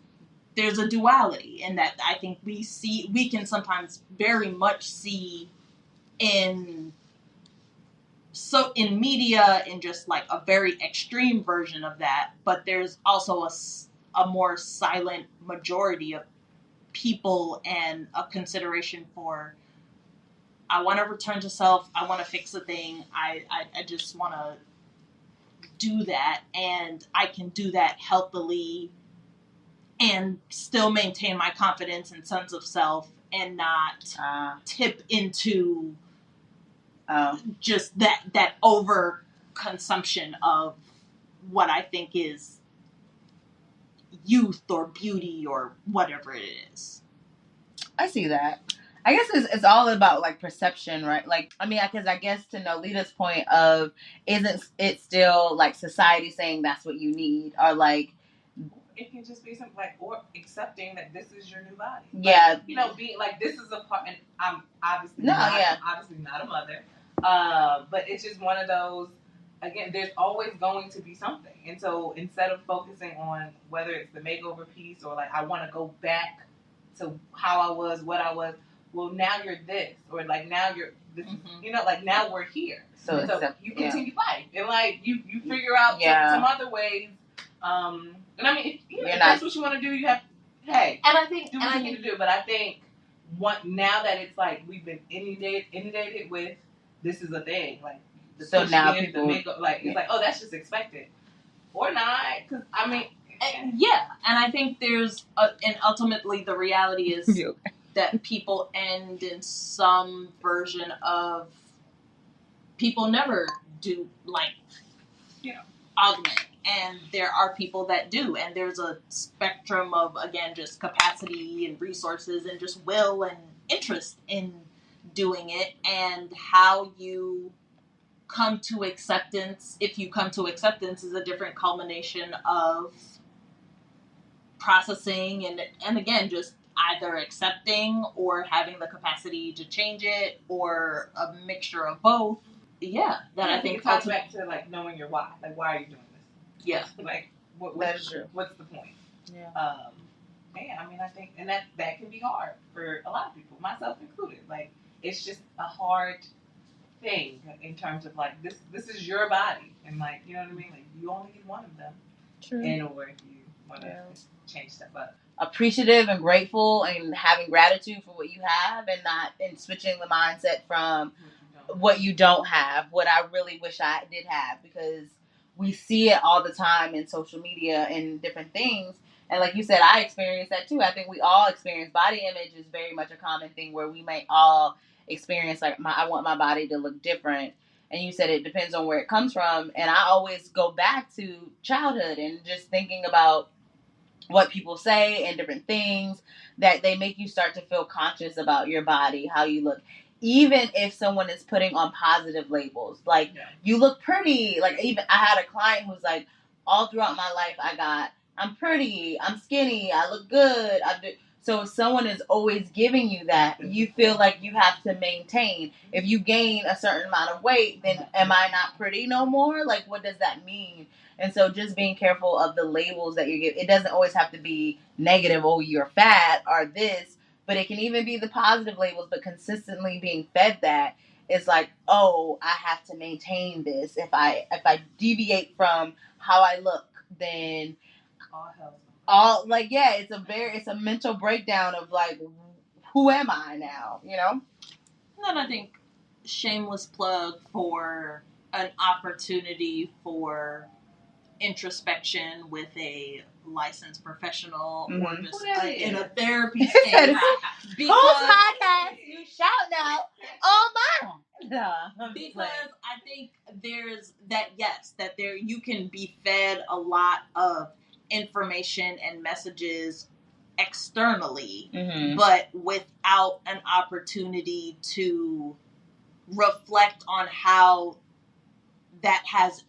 a duality in that. I think we can sometimes very much see in media in just like a very extreme version of that, but there's also a more silent majority of people and a consideration for, I want to return to self, I want to fix a thing, I just want to do that, and I can do that healthily and still maintain my confidence and sense of self and not tip into just that over consumption of what I think is youth or beauty or whatever it is. I see that. I guess it's all about like perception, right? Like, I mean, because I guess to Noelita's point of, isn't it still like society saying that's what you need, or like it can just be something like, or accepting that this is your new body. Yeah. Like, being like, this is a part, and I'm obviously not a mother. But it's just one of those, again, there's always going to be something. And so instead of focusing on whether it's the makeover piece or like, I want to go back to how I was, what I was, well, now you're this, or like now you're this, like now we're here. So you continue life. And like, you figure out some other ways. And I mean, if that's what you want to do, you have, hey, and I think, do what you need to do. But I think now that it's like we've been inundated with, this is a thing, like so now people like it's like, oh, that's just expected, or not, because I mean, and I think there's and ultimately the reality is that people end in some version of people never do like augment. And there are people that do, and there's a spectrum of, again, just capacity and resources and just will and interest in doing it, and how you come to acceptance, if you come to acceptance, is a different culmination of processing and again, just either accepting or having the capacity to change it, or a mixture of both. I think it ties back to like knowing your why. Like, why are you doing this? Yeah. Like, what's the point? Yeah. I mean, I think, and that can be hard for a lot of people, myself included. Like, it's just a hard thing in terms of like, this is your body, and like, you know what I mean? Like, you only get one of them. True. And or if you want to change stuff up. Appreciative and grateful and having gratitude for what you have, and switching the mindset from what you don't have, what I really wish I did have, because we see it all the time in social media and different things. And like you said, I experienced that too. I think we all experience body image is very much a common thing where we may all experience like I want my body to look different. And you said it depends on where it comes from. And I always go back to childhood and just thinking about what people say and different things that they make you start to feel conscious about your body, how you look. Even if someone is putting on positive labels, like you look pretty. Like even I had a client who's like, all throughout my life, I'm pretty, I'm skinny, I look good. So if someone is always giving you that, you feel like you have to maintain. If you gain a certain amount of weight, then am I not pretty no more? Like, what does that mean? And so just being careful of the labels that you give. It doesn't always have to be negative, oh, you're fat or this, but it can even be the positive labels, but consistently being fed that. It's like, oh, I have to maintain this. If I deviate from how I look, then it's a mental breakdown of like, who am I now, you know? And then I think shameless plug for an opportunity for introspection with a licensed professional or just in a therapy space. Whole podcast, you shout out. Oh my! Because I think there's that, yes, that there you can be fed a lot of information and messages externally, but without an opportunity to reflect on how that has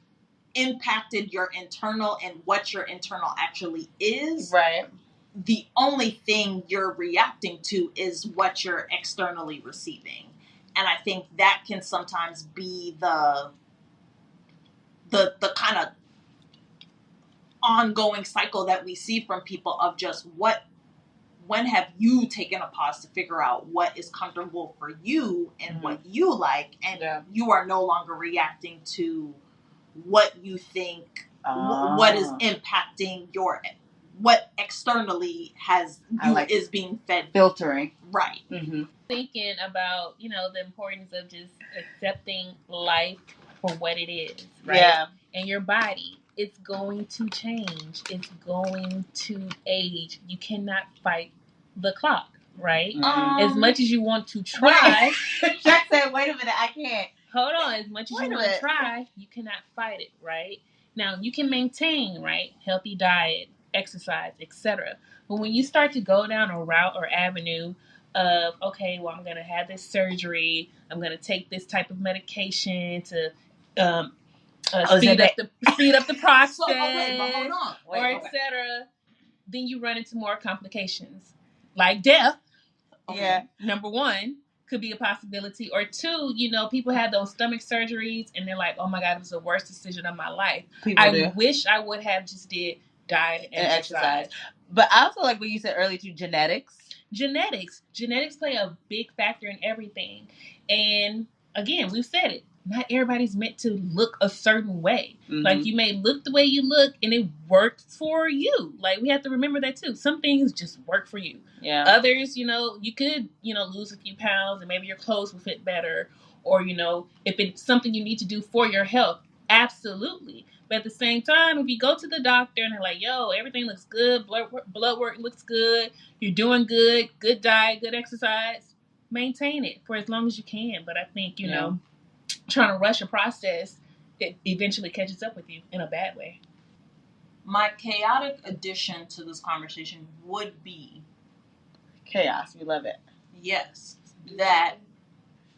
impacted your internal and what your internal actually is. Right. The only thing you're reacting to is what you're externally receiving. And I think that can sometimes be the kind of ongoing cycle that we see from people of just when have you taken a pause to figure out what is comfortable for you and what you like, and you are no longer reacting to what you think, what is impacting what externally is being fed. Filtering. Right. Mm-hmm. Thinking about, the importance of just accepting life for what it is, right? Yeah. And your body, it's going to change. It's going to age. You cannot fight the clock, right? As much as you want to try. Jack said, wait a minute, I can't. Hold on. As much as you want to try, you cannot fight it, right? Now, you can maintain, right? Healthy diet, exercise, etc. But when you start to go down a route or avenue of, okay, well, I'm going to have this surgery, I'm going to take this type of medication to speed up the process, so, okay, but hold on. or etc., then you run into more complications, like death. Yeah. Number one could be a possibility, or two, people have those stomach surgeries and they're like, oh my God, it was the worst decision of my life. I wish I would have just did diet and exercise. But I also like what you said earlier too, genetics play a big factor in everything. And again, we've said it, not everybody's meant to look a certain way. Like, you may look the way you look and it works for you. Like, we have to remember that too. Some things just work for you. Yeah. Others, you could, lose a few pounds and maybe your clothes will fit better. Or, if it's something you need to do for your health, absolutely. But at the same time, if you go to the doctor and they're like, yo, everything looks good, blood work looks good, you're doing good diet, good exercise, maintain it for as long as you can. But I think, trying to rush a process, it eventually catches up with you in a bad way. My chaotic addition to this conversation would be chaos. We love it. Yes, that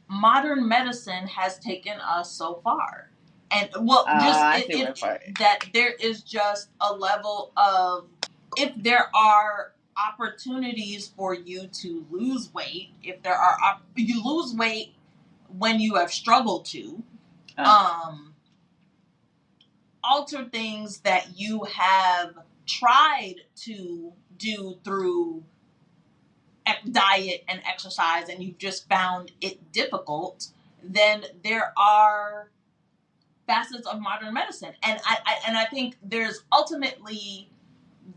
modern medicine has taken us so far. And that there is just a level of, if there are opportunities for you to lose weight, you lose weight when you have struggled to, alter things that you have tried to do through diet and exercise and you've just found it difficult, then there are facets of modern medicine. And I think there's ultimately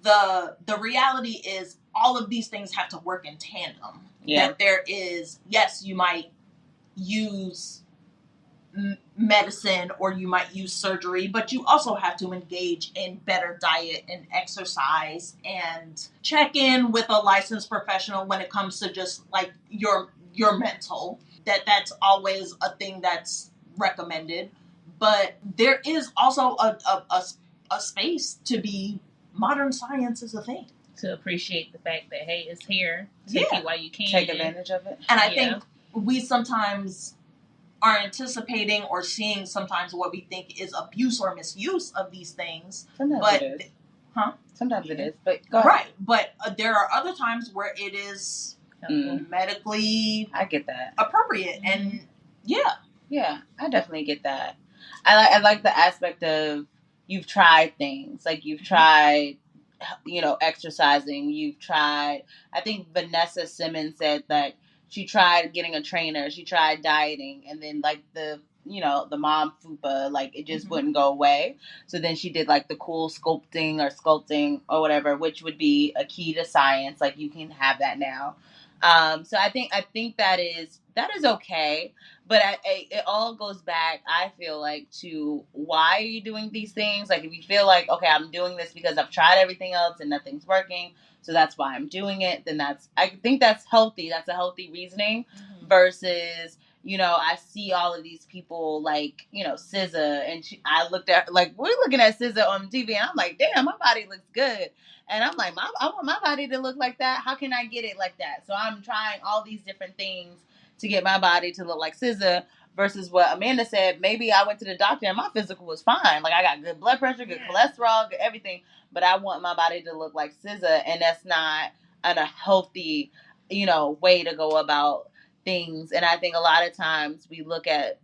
the reality is all of these things have to work in tandem. Yeah. That there is, yes, you might use medicine or you might use surgery, but you also have to engage in better diet and exercise and check in with a licensed professional when it comes to just like your mental. That's always a thing that's recommended, but there is also a space to be modern science is a thing. To appreciate the fact that, hey, it's here. Take it while you can. Take advantage of it. And I think we sometimes are anticipating or seeing sometimes what we think is abuse or misuse of these things. Sometimes it is. Sometimes it is, but go ahead. Right, but there are other times where it is medically I get that. appropriate, and yeah, I definitely get that. I like the aspect of you've tried things, like you've tried, exercising. You've tried. I think Vanessa Simmons said that she tried getting a trainer. She tried dieting, and then like the mom fupa, like it just wouldn't go away. So then she did like the cool sculpting or whatever, which would be a key to science. Like you can have that now. So I think that is okay. But it all goes back, I feel like, to why are you doing these things? Like, if you feel like, okay, I'm doing this because I've tried everything else and nothing's working, so that's why I'm doing it, then I think that's healthy. That's a healthy reasoning versus, I see all of these people like, SZA, and I looked at, like, we're looking at SZA on TV, and I'm like, damn, my body looks good. And I'm like, I want my body to look like that. How can I get it like that? So I'm trying all these different things to get my body to look like SZA versus what Amanda said. Maybe I went to the doctor and my physical was fine. Like I got good blood pressure, good cholesterol, good everything. But I want my body to look like SZA, and that's not a healthy, way to go about things. And I think a lot of times we look at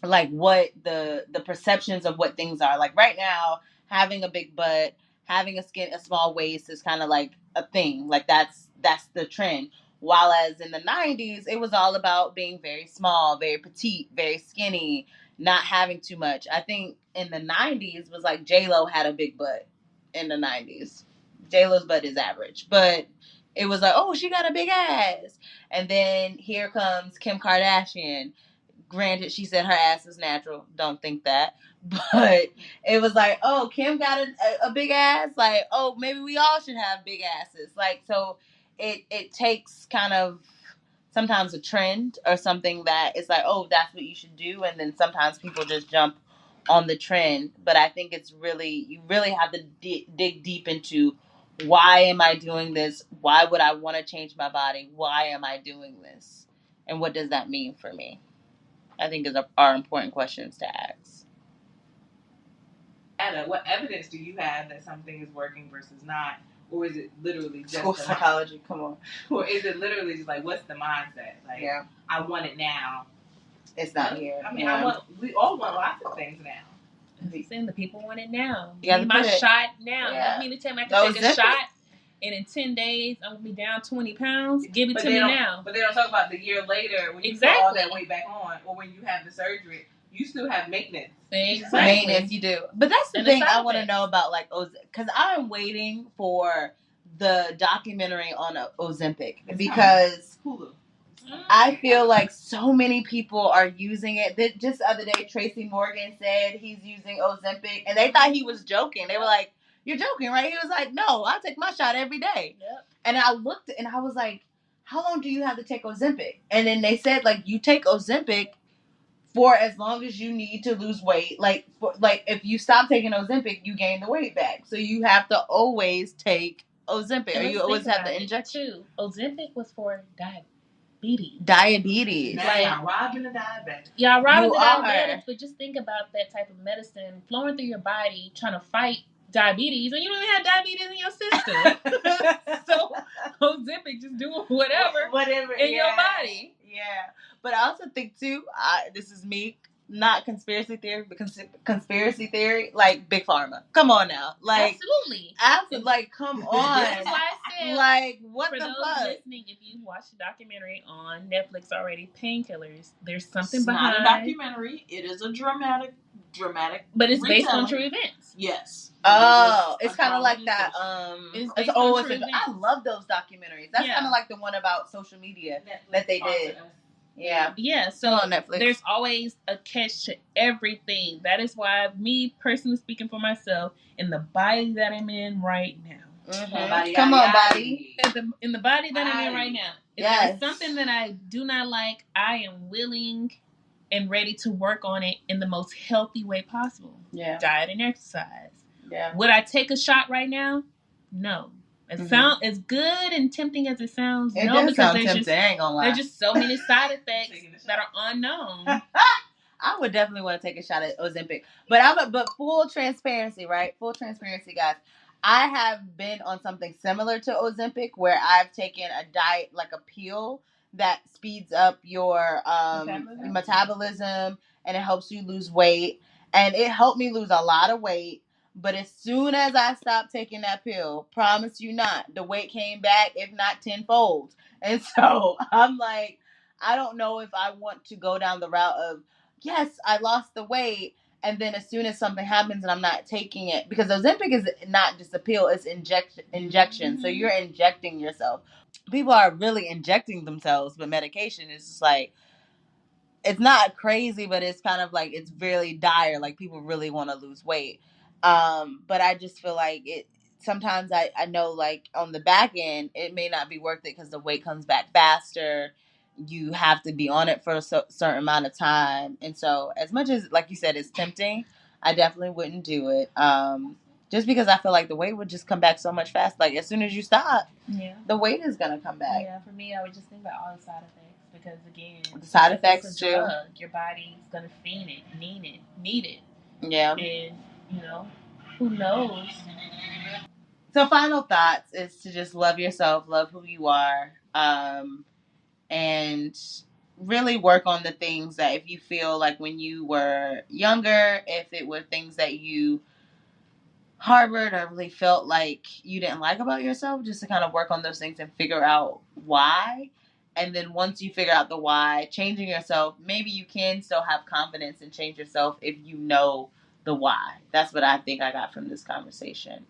like what the perceptions of what things are. Like right now, having a big butt, having a small waist is kind of like a thing. Like that's the trend. While as in the 90s, it was all about being very small, very petite, very skinny, not having too much. I think in the 90s was like J-Lo had a big butt in the 90s. J-Lo's butt is average. But it was like, oh, she got a big ass. And then here comes Kim Kardashian. Granted, she said her ass is natural. Don't think that. But it was like, oh, Kim got a big ass. Like, oh, maybe we all should have big asses. Like, so it takes kind of sometimes a trend or something that is like, oh, that's what you should do. And then sometimes people just jump on the trend. But I think you really have to dig deep into why am I doing this? Why would I want to change my body? Why am I doing this? And what does that mean for me? I think are important questions to ask. Anna, what evidence do you have that something is working versus not? Or is it literally just psychology? Come on. Or is it literally just like, what's the mindset? Like, I want it now. It's not here. I mean, we all want lots of things now. I'm saying the people want it now. Give me my shot now. Yeah. You mean to tell me I can take a shot and in 10 days I'm going to be down 20 pounds? Give it to me now. But they don't talk about the year later when you put all that weight back on, or when you have the surgery. You still have maintenance. Exactly. Maintenance, you do. But that's the thing I want to know about, like, because I'm waiting for the documentary on Ozempic because I feel like so many people are using it. Just the other day, Tracy Morgan said he's using Ozempic, and they thought he was joking. They were like, "You're joking, right?" He was like, "No, I take my shot every day." Yep. And I looked, and I was like, "How long do you have to take Ozempic?" And then they said, like, you take Ozempic for as long as you need to lose weight. Like if you stop taking Ozempic, you gain the weight back. So you have to always take Ozempic, or you always have the injection. Ozempic was for diabetes. Like, y'all robbing the diabetics. Y'all robbing the diabetics, but just think about that type of medicine flowing through your body, trying to fight diabetes, and you don't even have diabetes in your system. So Ozempic just doing whatever in your body. Yeah. But I also think, too, this is me, not conspiracy theory, but conspiracy theory, like Big Pharma. Come on now. Like, Absolutely. Like, come on. That's why I said, like, what the fuck? For those listening, if you watch the documentary on Netflix already, Painkillers, there's something it's behind. It's not a documentary. It is a dramatic. But it's based on true events. Yes. Oh, it's kind of like that. I love those documentaries. That's kind of like the one about social media that they did. Yeah. So on Netflix. There's always a catch to everything. That is why, me personally speaking for myself, in the body that I'm in right now. Mm-hmm. Come on, body. In the body that I'm in right now. If there's something that I do not like, I am willing and ready to work on it in the most healthy way possible. Yeah. Diet and exercise. Yeah. Would I take a shot right now? No. It sound as good and tempting as it sounds. It no, does because sound tempting. I ain't gonna lie. there's just so many side effects that are unknown. I would definitely want to take a shot at Ozempic, but full transparency, right? Full transparency, guys. I have been on something similar to Ozempic where I've taken a diet, like a pill that speeds up your metabolism and it helps you lose weight. And it helped me lose a lot of weight. But as soon as I stopped taking that pill, promise you not, the weight came back, if not tenfold. And so I'm like, I don't know if I want to go down the route of, yes, I lost the weight, and then as soon as something happens and I'm not taking it, because Ozempic is not just a pill, it's injection. So you're injecting yourself. People are really injecting themselves, but medication is just like, it's not crazy, but it's kind of like, it's really dire. Like, people really want to lose weight. But I just feel like it, sometimes I know, like, on the back end, it may not be worth it because the weight comes back faster. You have to be on it for a certain amount of time. And so as much as, like you said, it's tempting, I definitely wouldn't do it. Just because I feel like the weight would just come back so much fast. Like, as soon as you stop, the weight is going to come back. Yeah, for me, I would just think about all the side effects. Because, again, the side effects, it's a drug. Your body's going to fiend it, need it. Yeah. And, who knows? So final thoughts is to just love yourself, love who you are, and really work on the things that, if you feel like when you were younger, if it were things that you harbored or really felt like you didn't like about yourself, just to kind of work on those things and figure out why. And then once you figure out the why, changing yourself, maybe you can still have confidence and change yourself if you know the why. That's what I think I got from this conversation.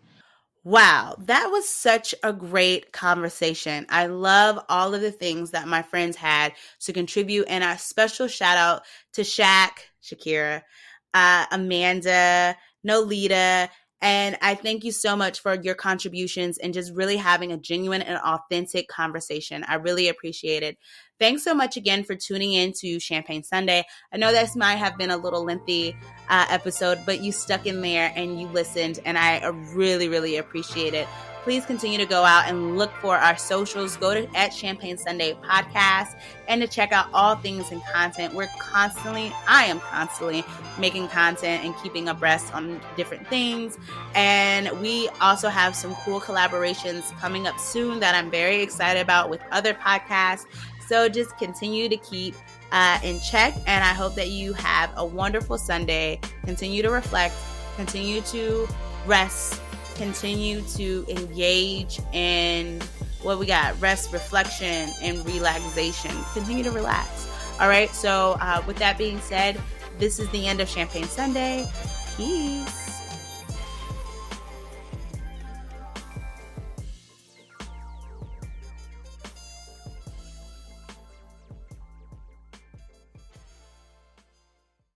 Wow, that was such a great conversation. I love all of the things that my friends had to contribute. And a special shout out to Shakira, Amanda, Noelita. And I thank you so much for your contributions and just really having a genuine and authentic conversation. I really appreciate it. Thanks so much again for tuning in to Champagne Sunday. I know this might have been a little lengthy episode, but you stuck in there and you listened, and I really, really appreciate it. Please continue to go out and look for our socials. Go to @Champagne Sunday Podcast and to check out all things and content. I am constantly making content and keeping abreast on different things. And we also have some cool collaborations coming up soon that I'm very excited about with other podcasts. So just continue to keep in check. And I hope that you have a wonderful Sunday. Continue to reflect. Continue to rest. Continue to engage in what we got: rest, reflection, and relaxation. Continue to relax. All right. So with that being said, this is the end of Champagne Sunday. Peace.